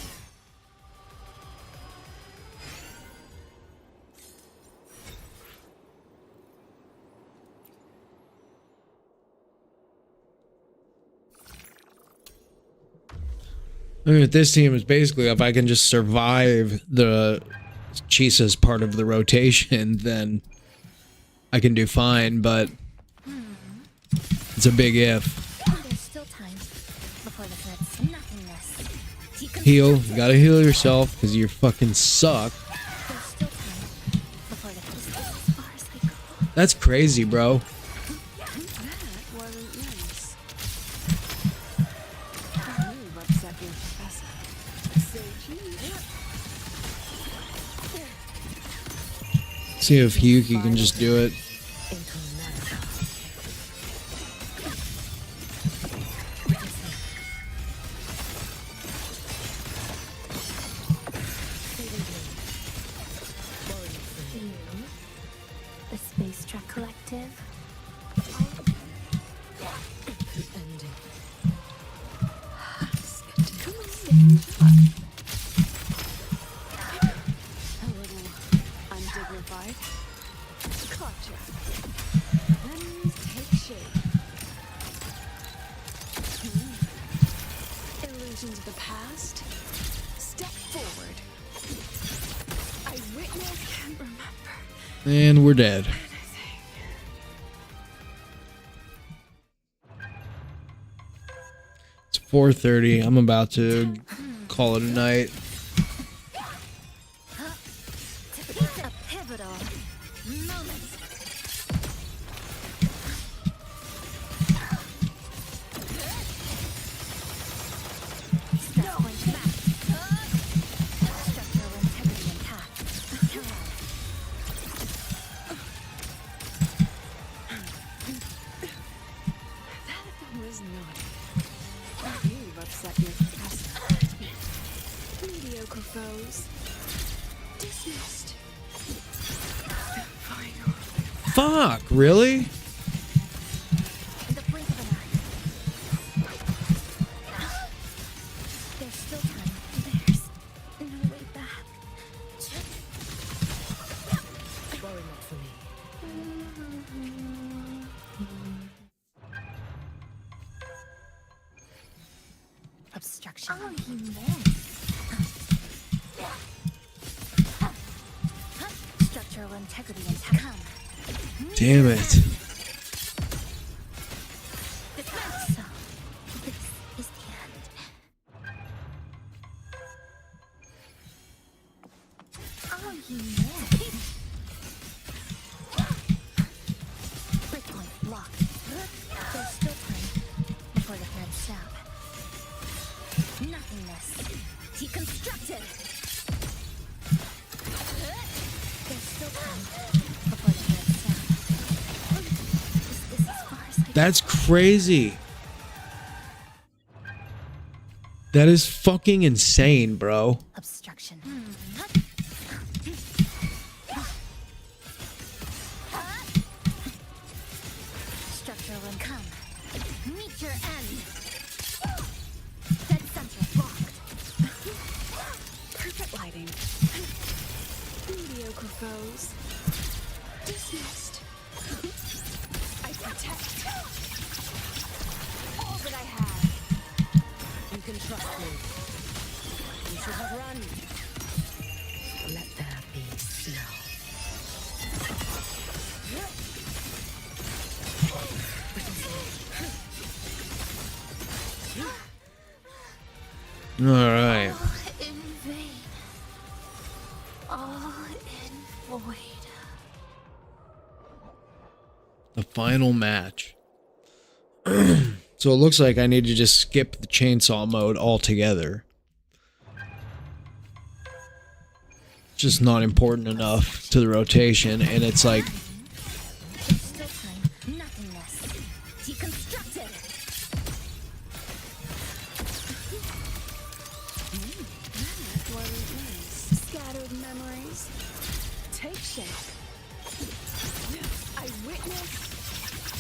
I mean, with this team is basically if I can just survive the Chisa's part of the rotation, then I can do fine, but it's a big if. There's still time. Before the third nothingness. Heal. You gotta heal yourself because you fucking suck. There's still time. Before the third as far as I go. That's crazy, bro. That wasn't nice. You upset your professor. Say cheese. See if Hyuki can just do it. Into America. The Space Trek Collective. Ending. Come on, stand up. A little undignified. Gotcha. Memories take shape. Illusions of the past. Step forward. I witness and remember. And we're dead. It's 4:30. I'm about to call it a night. A pivotal moment. Step point back. Structural integrity intact. Carry on. That was naughty. You've upset your professor. Mediocre foes. Dismissed. Final. fuck? Really? In the blink of an eye. There's still time. There's no way back. Worry not for me. Obstruction. Oh, he missed. Structural integrity intact. Come. Damn it. So, this is the end. Oh, you missed. Breakpoint locked. There's still time before the thread snap. Nothingness. Deconstructed. There's still time before the thread snap. This is as far as I That's crazy. That is fucking insane, bro. Obstruction. Structural and come. Meet your end. Dead center blocked. Perfect lighting. Mediocre foes. Dismissed. I protect all that I have. You can trust me. You should have run. Let there be snow. All right. All in vain. All in void. The final match. So it looks like I need to just skip the chainsaw mode altogether. Just not important enough to the rotation, and it's like, There's still time. Nothingness. Deconstructed. Scattered memories take shape. I witness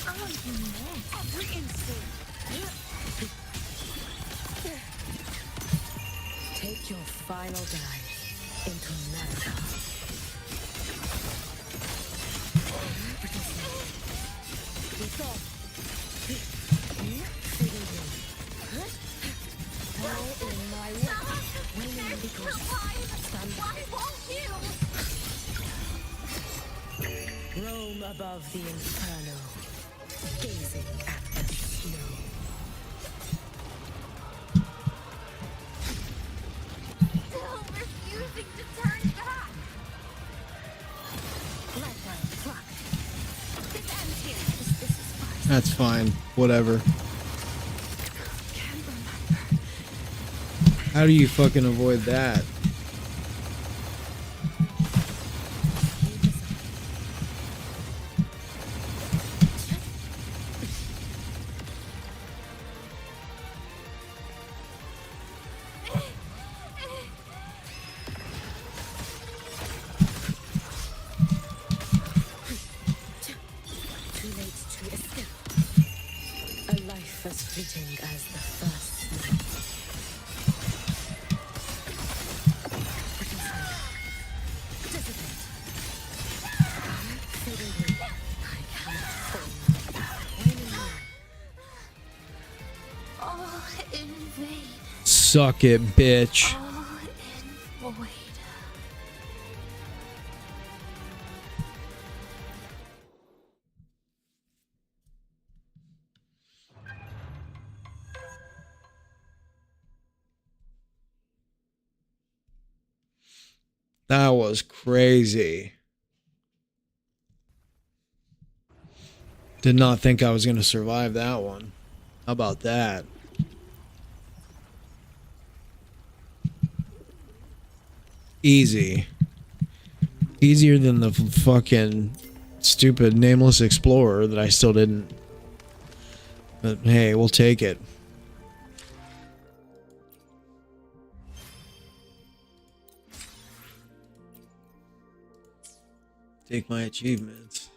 Oh, you missed. every instant. Take your final dive into America. It's off. All in my way. Waiting because stand Why won't you? roam above the inferno, gazing at the snow. Still refusing to turn back. Let them flock. This ends here. This is far. that's fine. Whatever. Can't remember. How do you fucking avoid that? Too late to escape. A life as fleeting as the first snow. Dissipate. Fade away. I cannot fall back anymore. All in vain. Suck it, bitch. All in void. That was crazy. Did not think I was going to survive that one. How about that? Easy. Easier than the fucking stupid nameless explorer that I still didn't. But hey, we'll take it. Take my achievements.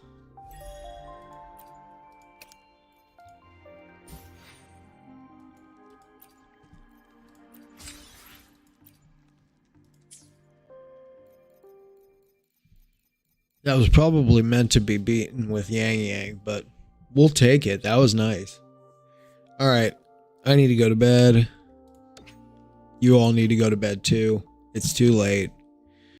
That was probably meant to be beaten with Yang Yang, but we'll take it. That was nice. All right. I need to go to bed. You all need to go to bed too. It's too late.